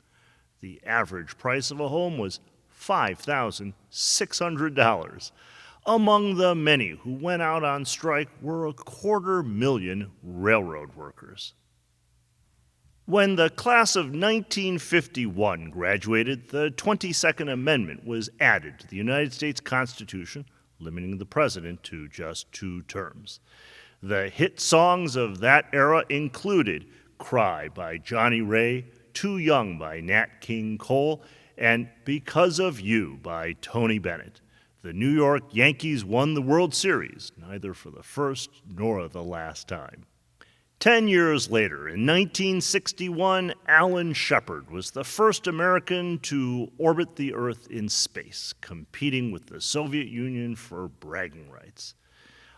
The average price of a home was $5,600. Among the many who went out on strike were 250,000 railroad workers. When the class of 1951 graduated, the 22nd Amendment was added to the United States Constitution, limiting the president to just 2 terms. The hit songs of that era included Cry by Johnny Ray, Too Young by Nat King Cole, and Because of You by Tony Bennett. The New York Yankees won the World Series, neither for the first nor the last time. 10 years later, in 1961, Alan Shepard was the first American to orbit the Earth in space, competing with the Soviet Union for bragging rights.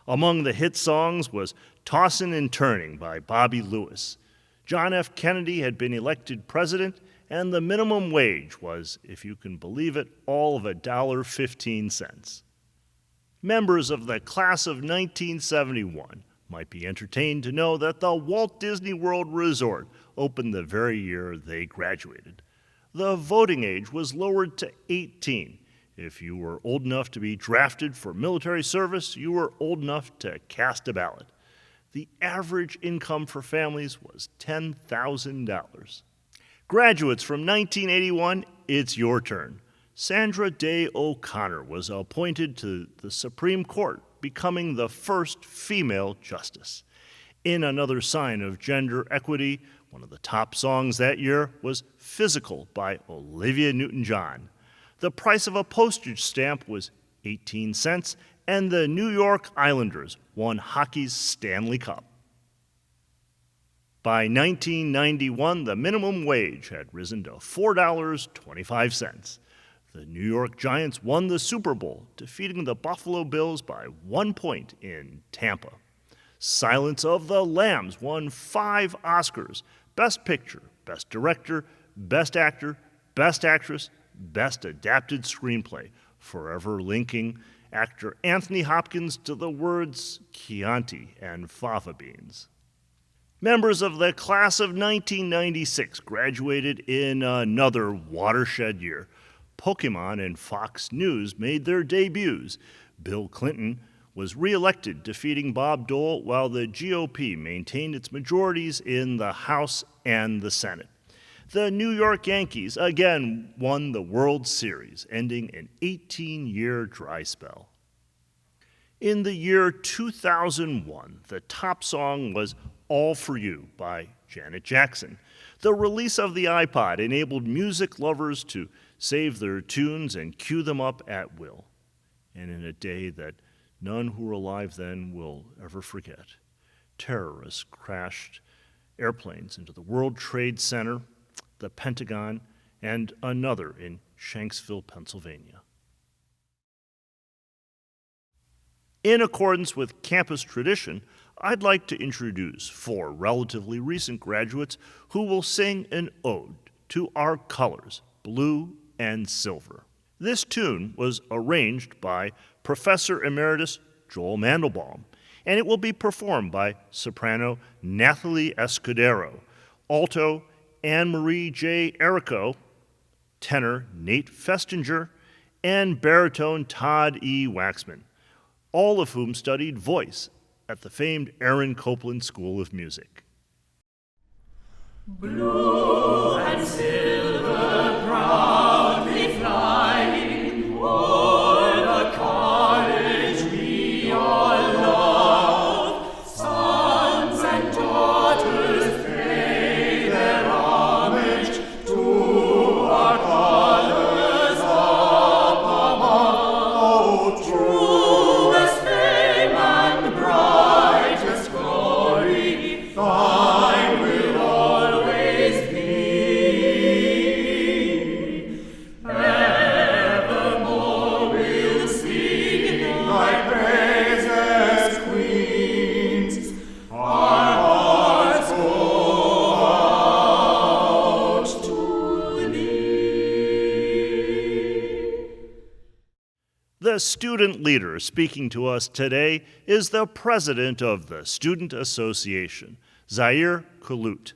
Among the hit songs was Tossin' and Turning by Bobby Lewis. John F. Kennedy had been elected president, and the minimum wage was, if you can believe it, all of $1.15. Members of the class of 1971 might be entertained to know that the Walt Disney World Resort opened the very year they graduated. The voting age was lowered to 18. If you were old enough to be drafted for military service, you were old enough to cast a ballot. The average income for families was $10,000. Graduates from 1981, it's your turn. Sandra Day O'Connor was appointed to the Supreme Court, becoming the first female justice. In another sign of gender equity, one of the top songs that year was Physical by Olivia Newton-John. The price of a postage stamp was 18 cents, and the New York Islanders won hockey's Stanley Cup. By 1991, the minimum wage had risen to $4.25. The New York Giants won the Super Bowl, defeating the Buffalo Bills by 1 point in Tampa. Silence of the Lambs won 5 Oscars: Best Picture, Best Director, Best Actor, Best Actress, Best Adapted Screenplay, forever linking actor Anthony Hopkins to the words Chianti and fava beans. Members of the class of 1996 graduated in another watershed year. Pokemon and Fox News made their debuts. Bill Clinton was reelected, defeating Bob Dole, while the GOP maintained its majorities in the House and the Senate. The New York Yankees again won the World Series, ending an 18-year dry spell. In the year 2001, the top song was All For You by Janet Jackson. The release of the iPod enabled music lovers to save their tunes and queue them up at will. And in a day that none who were alive then will ever forget, terrorists crashed airplanes into the World Trade Center, the Pentagon, and another in Shanksville, Pennsylvania. In accordance with campus tradition, I'd like to introduce 4 relatively recent graduates who will sing an ode to our colors, blue and silver. This tune was arranged by Professor Emeritus Joel Mandelbaum, and it will be performed by soprano Nathalie Escudero, alto Anne-Marie J. Errico, tenor Nate Festinger, and baritone Todd E. Waxman, all of whom studied voice at the famed Aaron Copland School of Music. Blue and silver proudly flying o'er the college we all love, sons and daughters pay their homage to our colors up above. Truest fame and brightest glory, thine will always be. Evermore we'll sing thy praises, Queens. Our hearts go out to thee. The student leader speaking to us today is the president of the Student Association, Zaire Kalut.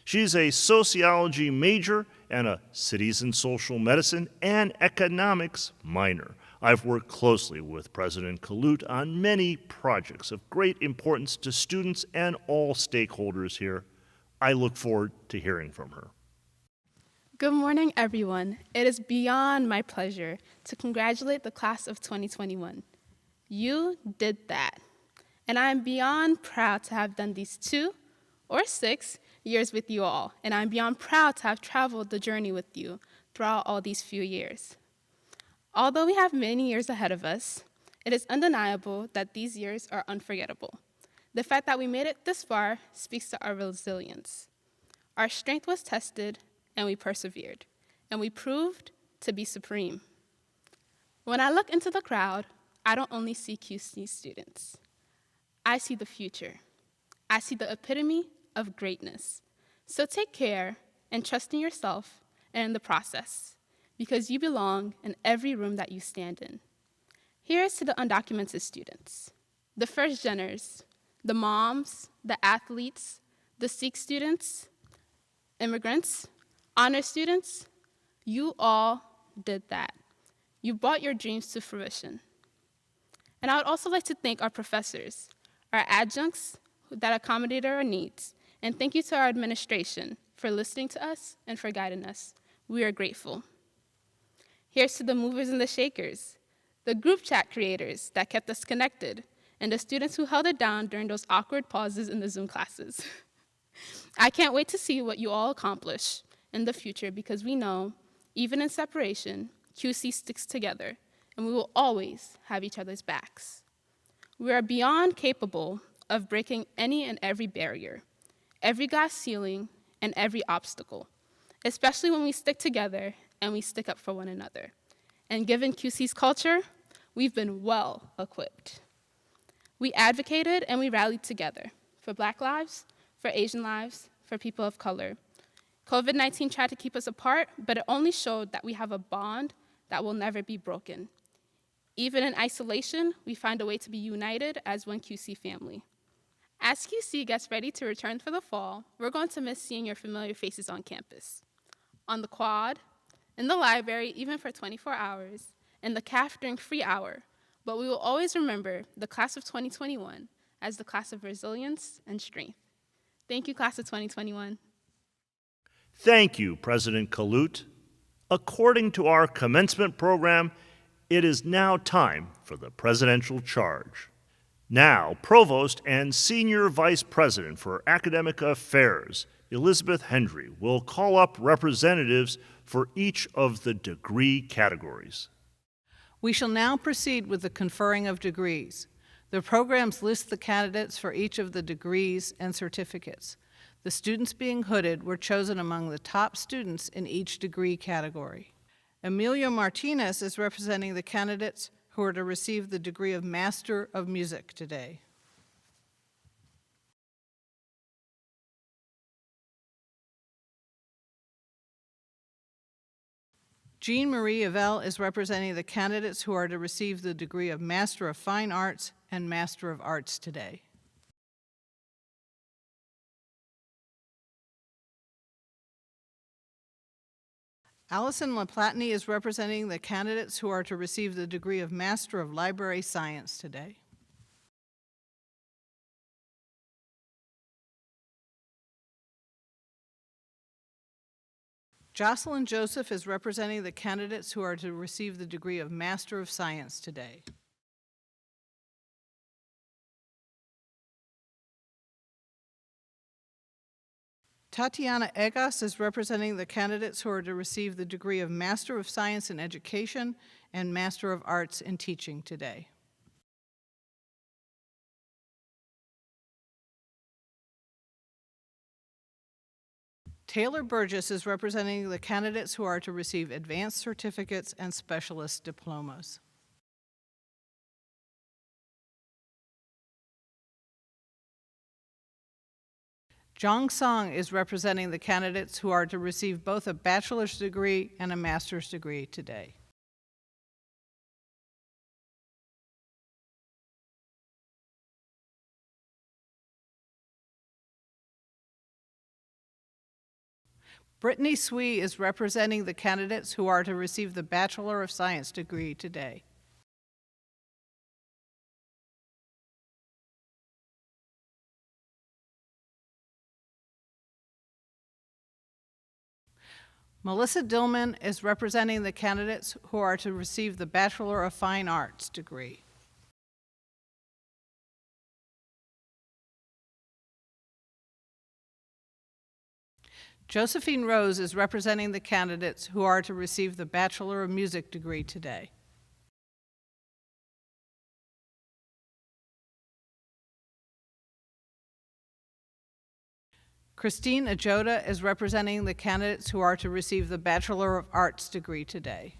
She's a sociology major and a cities and social medicine and economics minor. I've worked closely with President Kalut on many projects of great importance to students and all stakeholders here. I look forward to hearing from her. Good morning, everyone. It is beyond my pleasure to congratulate the class of 2021. You did that. And I am beyond proud to have done these 2 or 6 years with you all. And I'm beyond proud to have traveled the journey with you throughout all these few years. Although we have many years ahead of us, it is undeniable that these years are unforgettable. The fact that we made it this far speaks to our resilience. Our strength was tested, and we persevered, and we proved to be supreme. When I look into the crowd, I don't only see QC students. I see the future. I see the epitome of greatness. So take care and trust in yourself and in the process, because you belong in every room that you stand in. Here's to the undocumented students, the first-geners, the moms, the athletes, the Sikh students, immigrants, honor students. You all did that. You brought your dreams to fruition. And I would also like to thank our professors, our adjuncts that accommodated our needs, and thank you to our administration for listening to us and for guiding us. We are grateful. Here's to the movers and the shakers, the group chat creators that kept us connected, and the students who held it down during those awkward pauses in the Zoom classes. I can't wait to see what you all accomplish in the future, because we know, even in separation, QC sticks together, and we will always have each other's backs. We are beyond capable of breaking any and every barrier, every glass ceiling, and every obstacle, especially when we stick together and we stick up for one another. And given QC's culture, we've been well equipped. We advocated and we rallied together for Black lives, for Asian lives, for people of color. COVID-19 tried to keep us apart, but it only showed that we have a bond that will never be broken. Even in isolation, we find a way to be united as one QC family. As QC gets ready to return for the fall, we're going to miss seeing your familiar faces on campus, on the quad, in the library, even for 24 hours, in the CAF during free hour, but we will always remember the class of 2021 as the class of resilience and strength. Thank you, class of 2021. Thank you, President Kalut. According to our commencement program, it is now time for the presidential charge. Now, Provost and Senior Vice President for Academic Affairs, Elizabeth Hendry, will call up representatives for each of the degree categories. We shall now proceed with the conferring of degrees. The programs list the candidates for each of the degrees and certificates. The students being hooded were chosen among the top students in each degree category. Emilio Martinez is representing the candidates who are to receive the degree of Master of Music today. Jean Marie Yvel is representing the candidates who are to receive the degree of Master of Fine Arts and Master of Arts today. Allison LaPlatney is representing the candidates who are to receive the degree of Master of Library Science today. Jocelyn Joseph is representing the candidates who are to receive the degree of Master of Science today. Tatiana Egas is representing the candidates who are to receive the degree of Master of Science in Education and Master of Arts in Teaching today. Taylor Burgess is representing the candidates who are to receive advanced certificates and specialist diplomas. Zhang Song is representing the candidates who are to receive both a bachelor's degree and a master's degree today. Brittany Swee is representing the candidates who are to receive the Bachelor of Science degree today. Melissa Dillman is representing the candidates who are to receive the Bachelor of Fine Arts degree. Josephine Rose is representing the candidates who are to receive the Bachelor of Music degree today. Christine Ajoda is representing the candidates who are to receive the Bachelor of Arts degree today.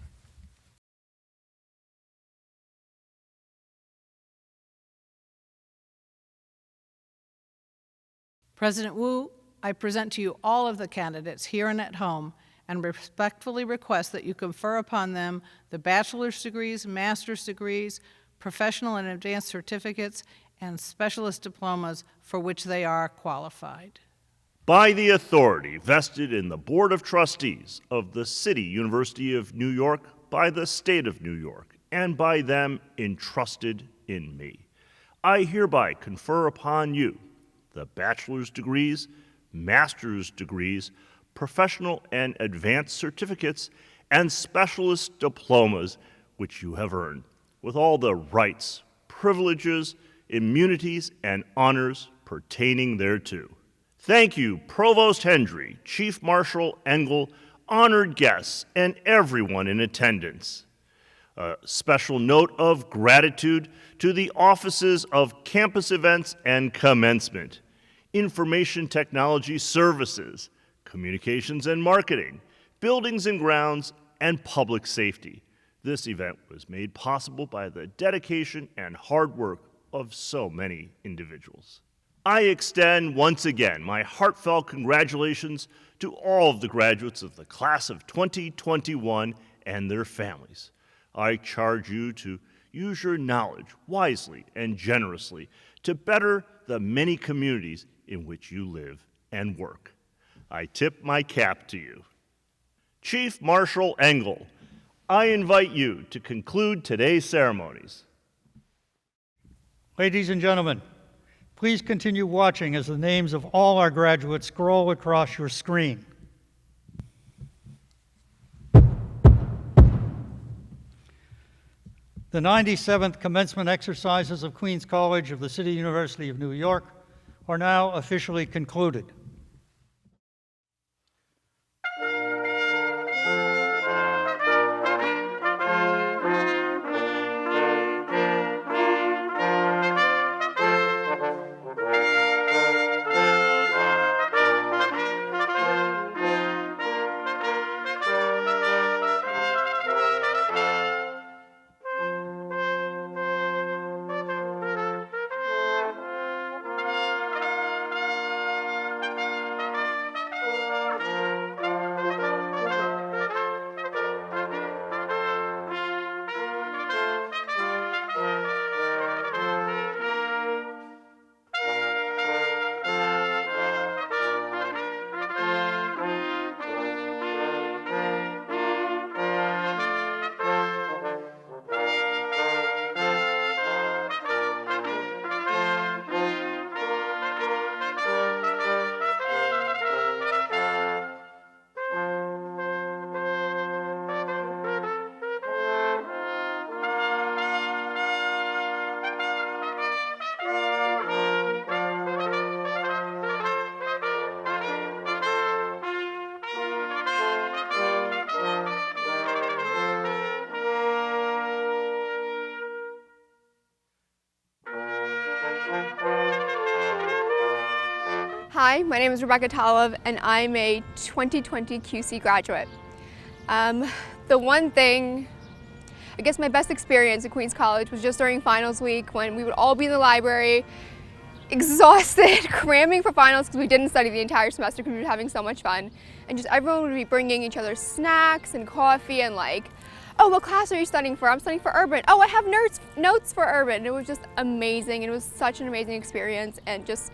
President Wu, I present to you all of the candidates here and at home and respectfully request that you confer upon them the bachelor's degrees, master's degrees, professional and advanced certificates, and specialist diplomas for which they are qualified. By the authority vested in the Board of Trustees of the City University of New York, by the State of New York, and by them entrusted in me, I hereby confer upon you the bachelor's degrees, master's degrees, professional and advanced certificates, and specialist diplomas which you have earned, with all the rights, privileges, immunities, and honors pertaining thereto. Thank you, Provost Hendry, Chief Marshal Engel, honored guests, and everyone in attendance. A special note of gratitude to the offices of Campus Events and Commencement, Information Technology Services, Communications and Marketing, Buildings and Grounds, and Public Safety. This event was made possible by the dedication and hard work of so many individuals. I extend once again my heartfelt congratulations to all of the graduates of the class of 2021 and their families. I charge you to use your knowledge wisely and generously to better the many communities in which you live and work. I tip my cap to you. Chief Marshal Engel, I invite you to conclude today's ceremonies. Ladies and gentlemen, please continue watching as the names of all our graduates scroll across your screen. The 97th commencement exercises of Queens College of the City University of New York are now officially concluded. Hi, my name is Rebecca Talev, and I'm a 2020 QC graduate. The one thing, I guess my best experience at Queens College was just during finals week when we would all be in the library, exhausted, cramming for finals because we didn't study the entire semester because we were having so much fun. And just everyone would be bringing each other snacks and coffee and like, oh, what class are you studying for? I'm studying for urban. Oh, I have notes for urban. It was just amazing. And it was such an amazing experience, and just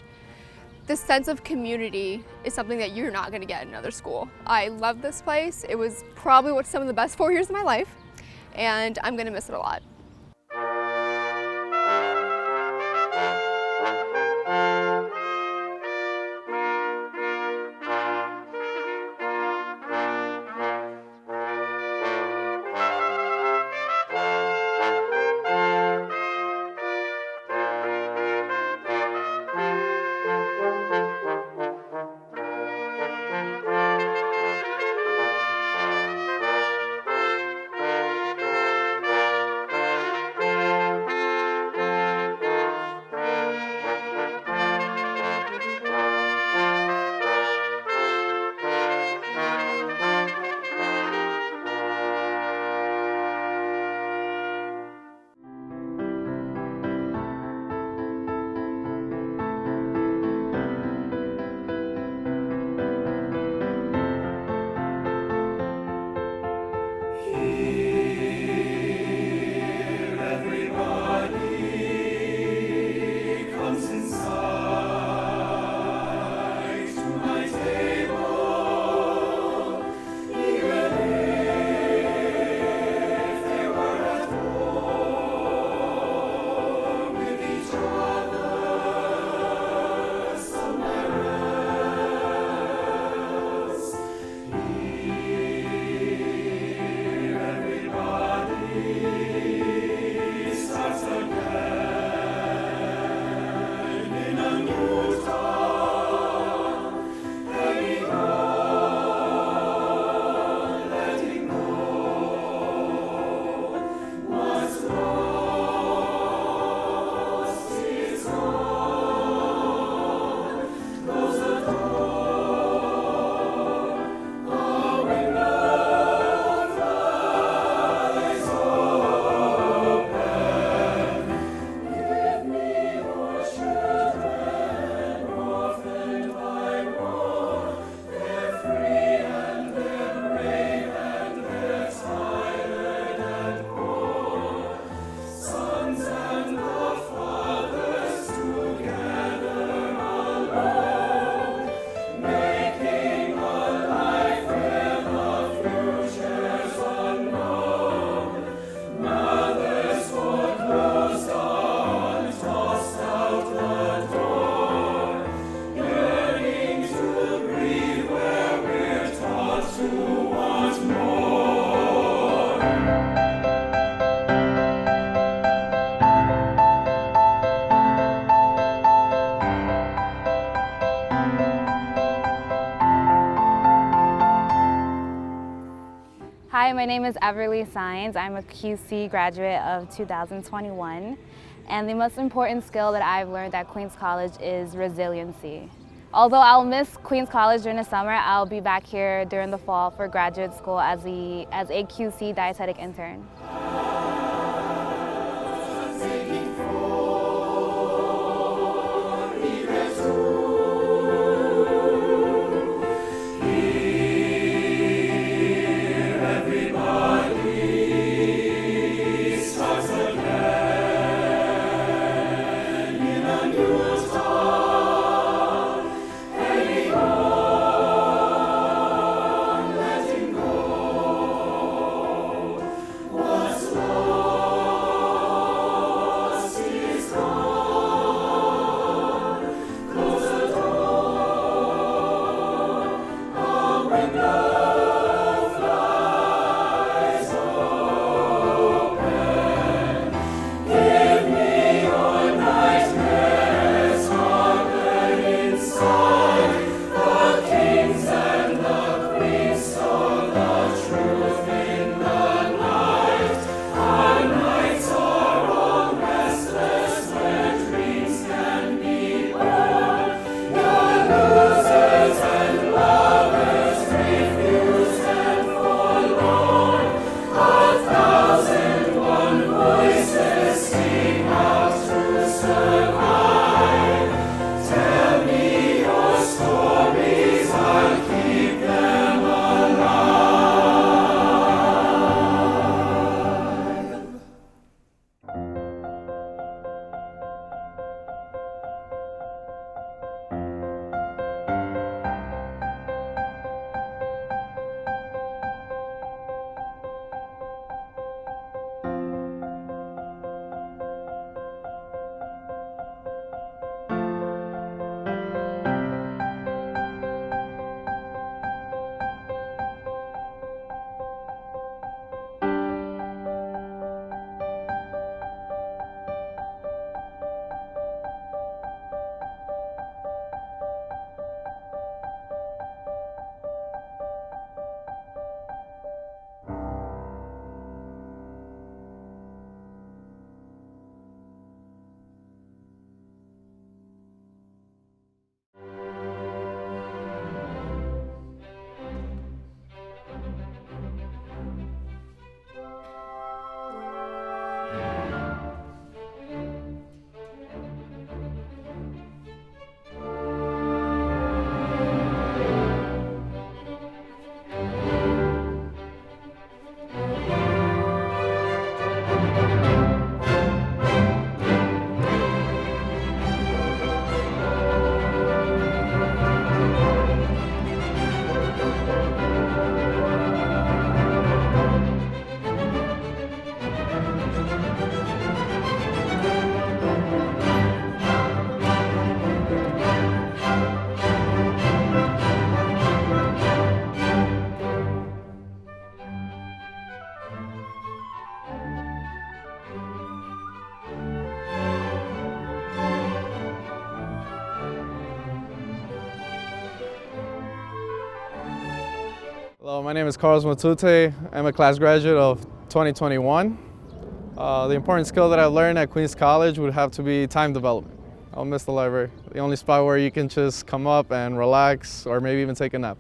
this sense of community is something that you're not going to get in another school. I love this place. It was probably some of the best 4 years of my life, and I'm going to miss it a lot. Hi, my name is Everly Sines. I'm a QC graduate of 2021. And the most important skill that I've learned at Queens College is resiliency. Although I'll miss Queens College during the summer, I'll be back here during the fall for graduate school as a QC dietetic intern. Hello, my name is Carlos Matute. I'm a class graduate of 2021. The important skill that I learned at Queens College would have to be time development. I'll miss the library, the only spot where you can just come up and relax or maybe even take a nap.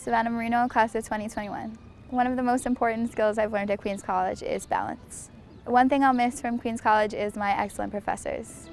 Savannah Marino, class of 2021. One of the most important skills I've learned at Queens College is balance. One thing I'll miss from Queens College is my excellent professors.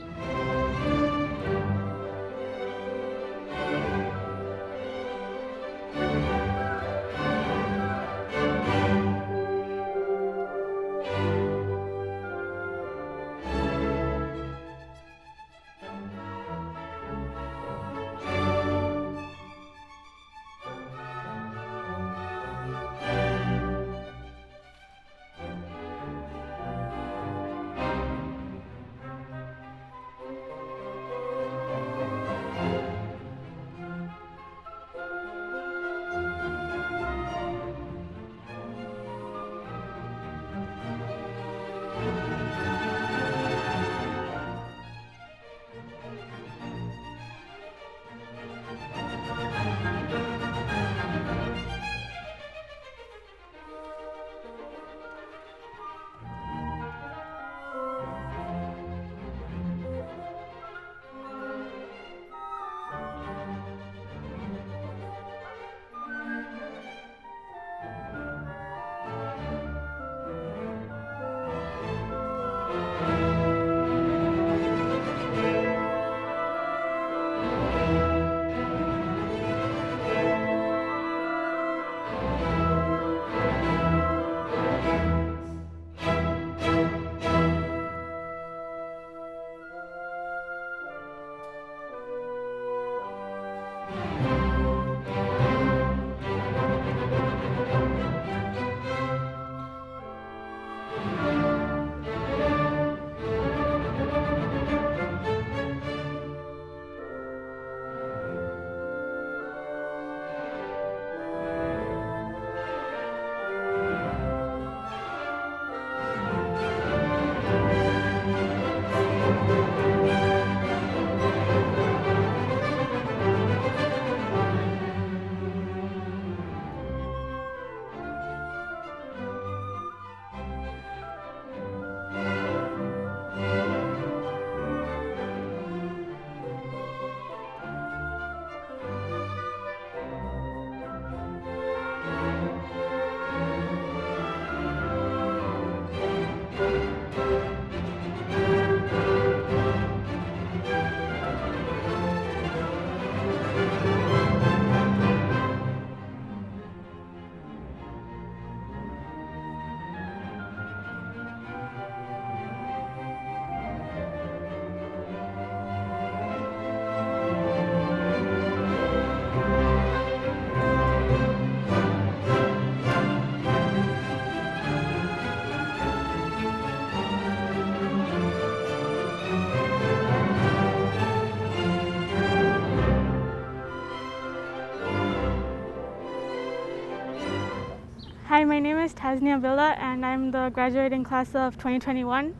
Hi, my name is Tasnia Villa and I'm the graduating class of 2021.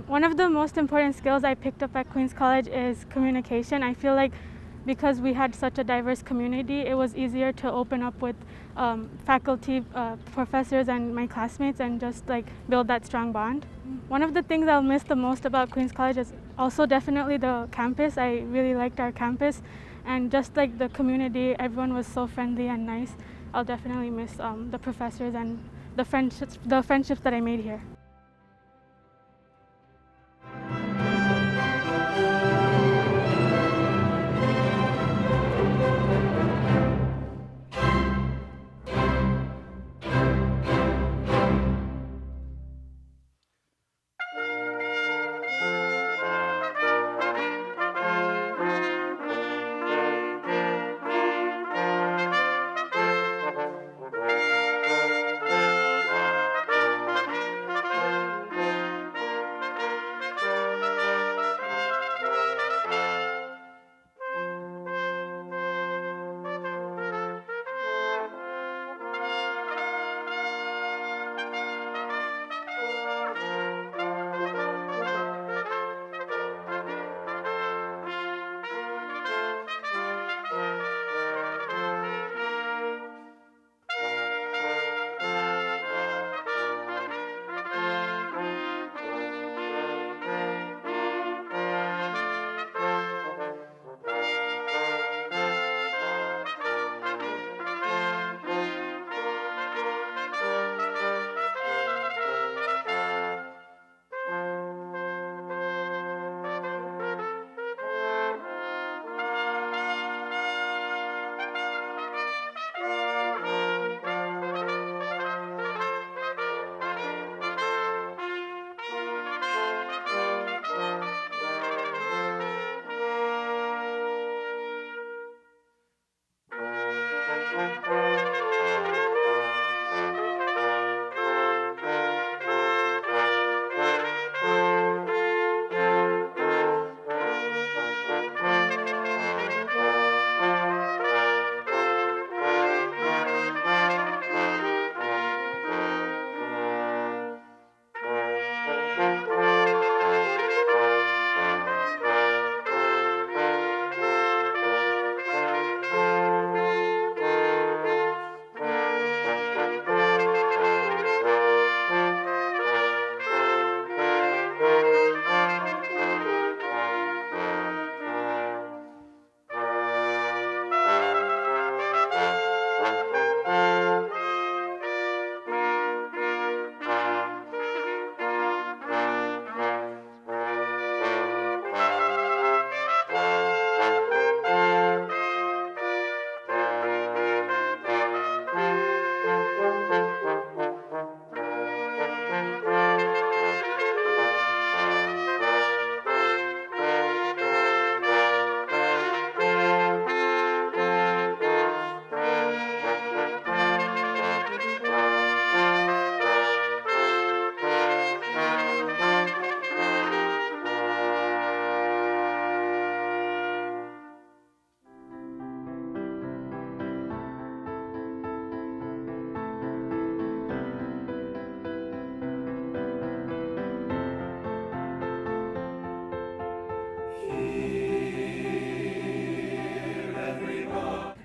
One of the most important skills I picked up at Queens College is communication. I feel like because we had such a diverse community, it was easier to open up with faculty, professors, and my classmates and just like build that strong bond. One of the things I'll miss the most about Queens College is also definitely the campus. I really liked our campus and just like the community, everyone was so friendly and nice. I'll definitely miss the professors and the friendships that I made here.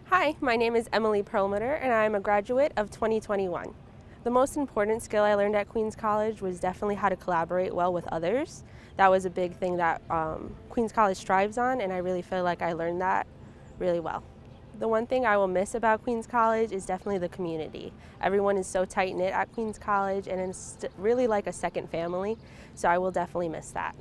Hi, my name is Emily Perlmutter and I'm a graduate of 2021. The most important skill I learned at Queens College was definitely how to collaborate well with others. That was a big thing that Queens College strives on, and I really feel like I learned that really well. The one thing I will miss about Queens College is definitely the community. Everyone is so tight-knit at Queens College, and it's really like a second family, so I will definitely miss that.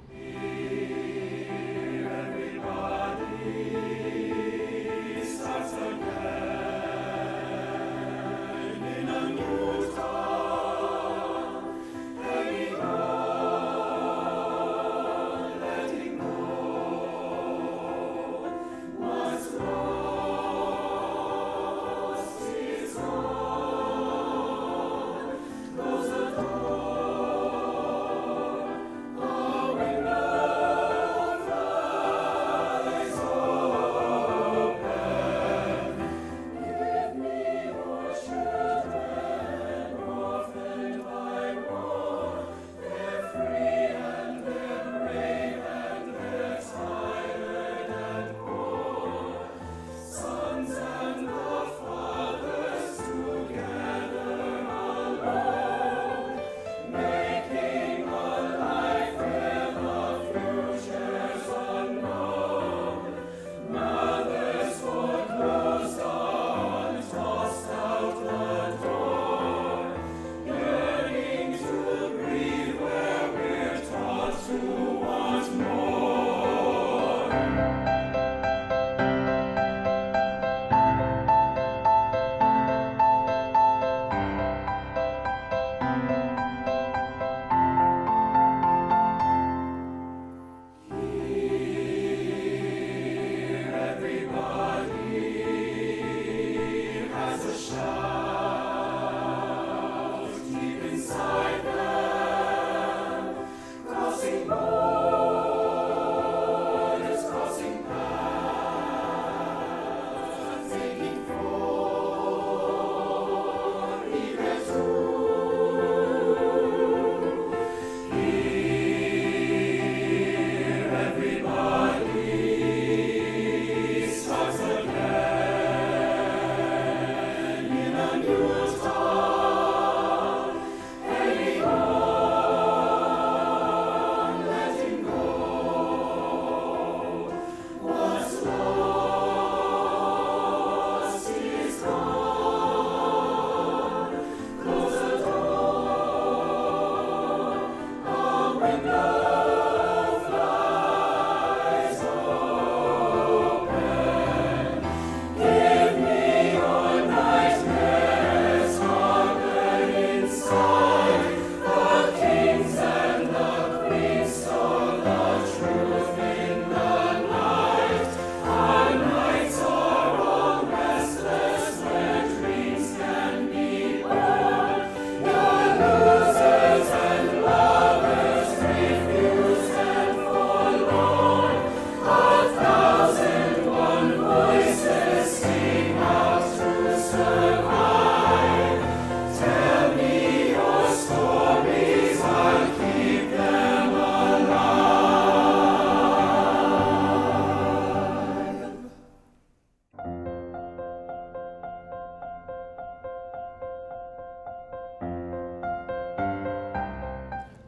Window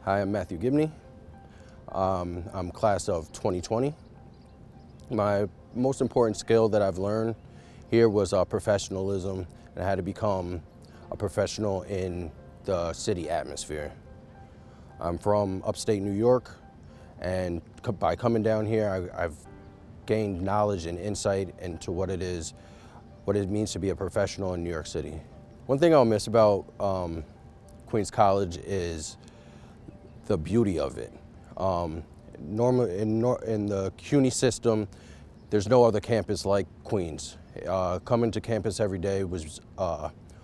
Hi, I'm Matthew Gibney. I'm class of 2020. My most important skill that I've learned here was professionalism, and how to become a professional in the city atmosphere. I'm from upstate New York, and by coming down here, I've gained knowledge and insight into what it means to be a professional in New York City. One thing I'll miss about Queens College is the beauty of it. Normally in the CUNY system, there's no other campus like Queens. Coming to campus every day was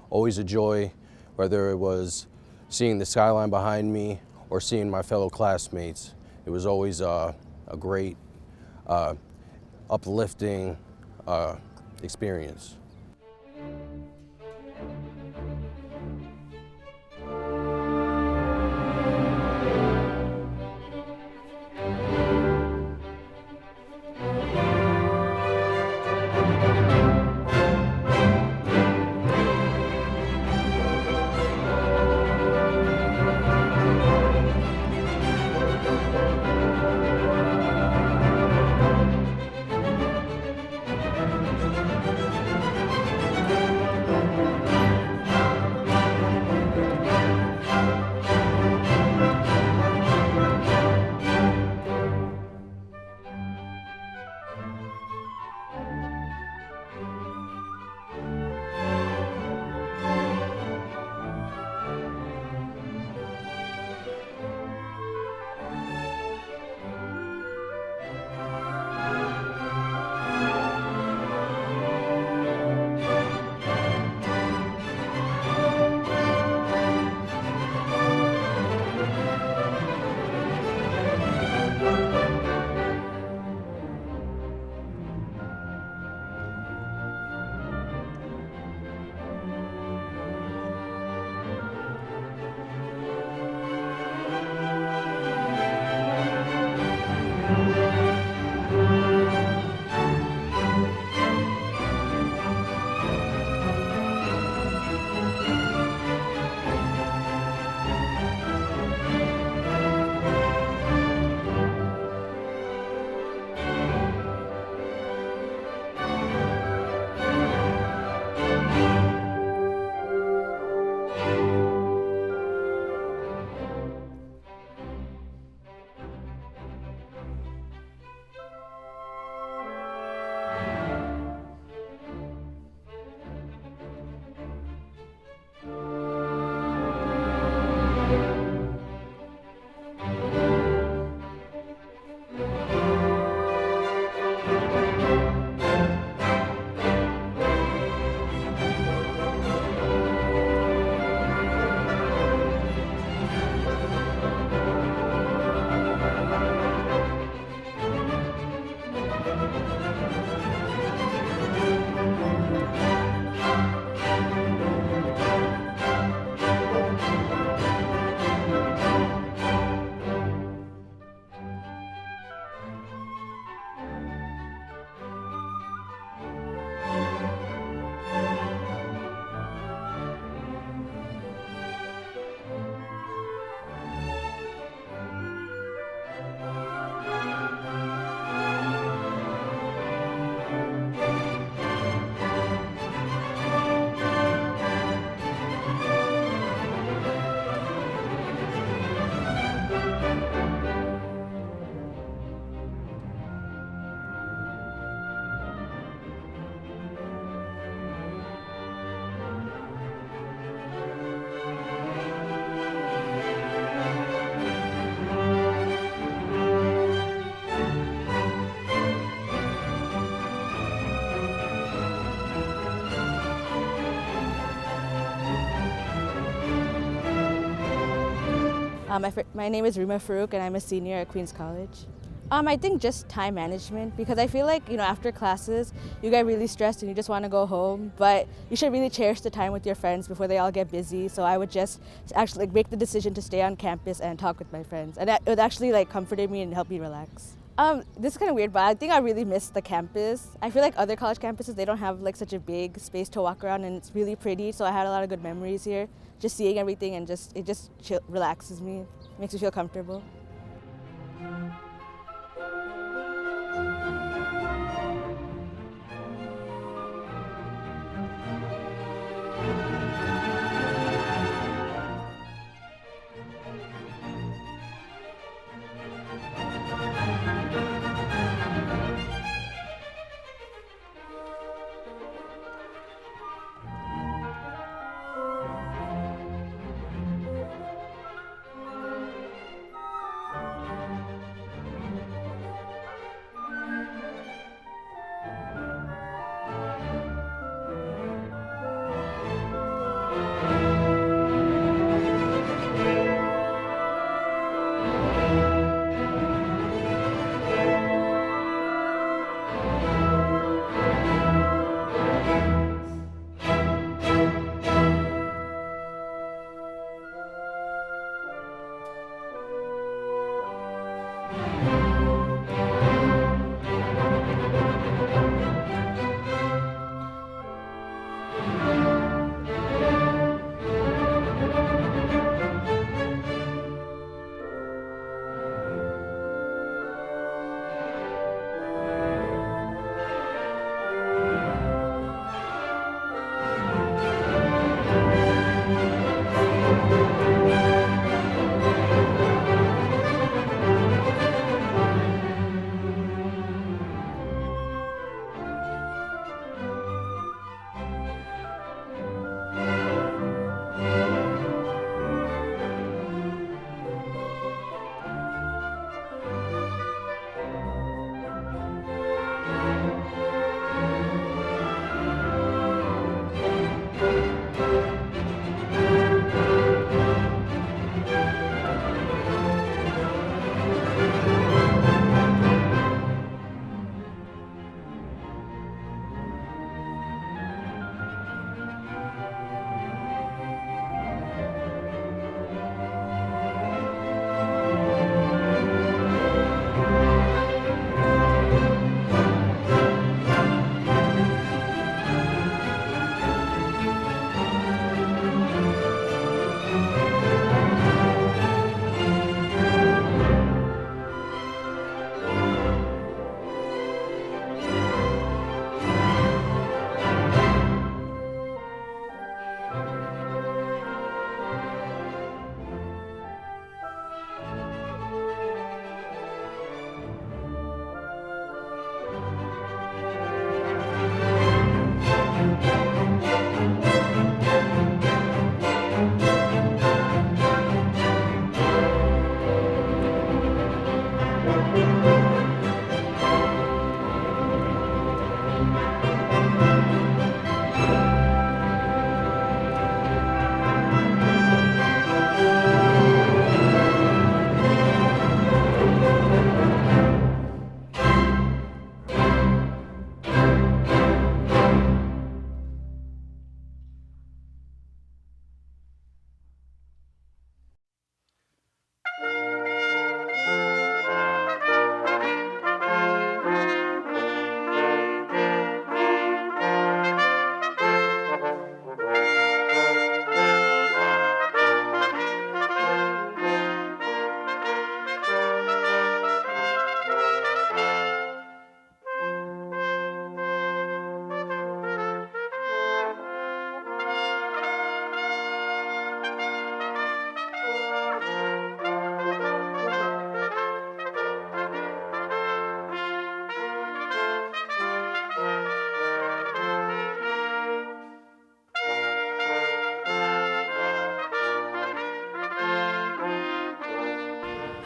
always a joy, whether it was seeing the skyline behind me or seeing my fellow classmates. It was always a great, uplifting experience. My name is Rima Farouk, and I'm a senior at Queens College. I think just time management, because I feel like, after classes, you get really stressed and you just want to go home, but you should really cherish the time with your friends before they all get busy. So I would just actually make the decision to stay on campus and talk with my friends. And it would actually comforted me and helped me relax. This is kind of weird, but I think I really miss the campus. I feel like other college campuses, they don't have such a big space to walk around, and it's really pretty. So I had a lot of good memories here, just seeing everything, and it just relaxes me. makes me feel comfortable.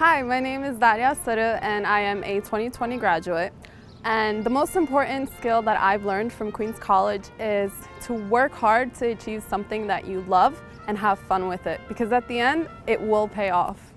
Hi, my name is Daria Suru and I am a 2020 graduate. And the most important skill that I've learned from Queens College is to work hard to achieve something that you love and have fun with it, because at the end, it will pay off.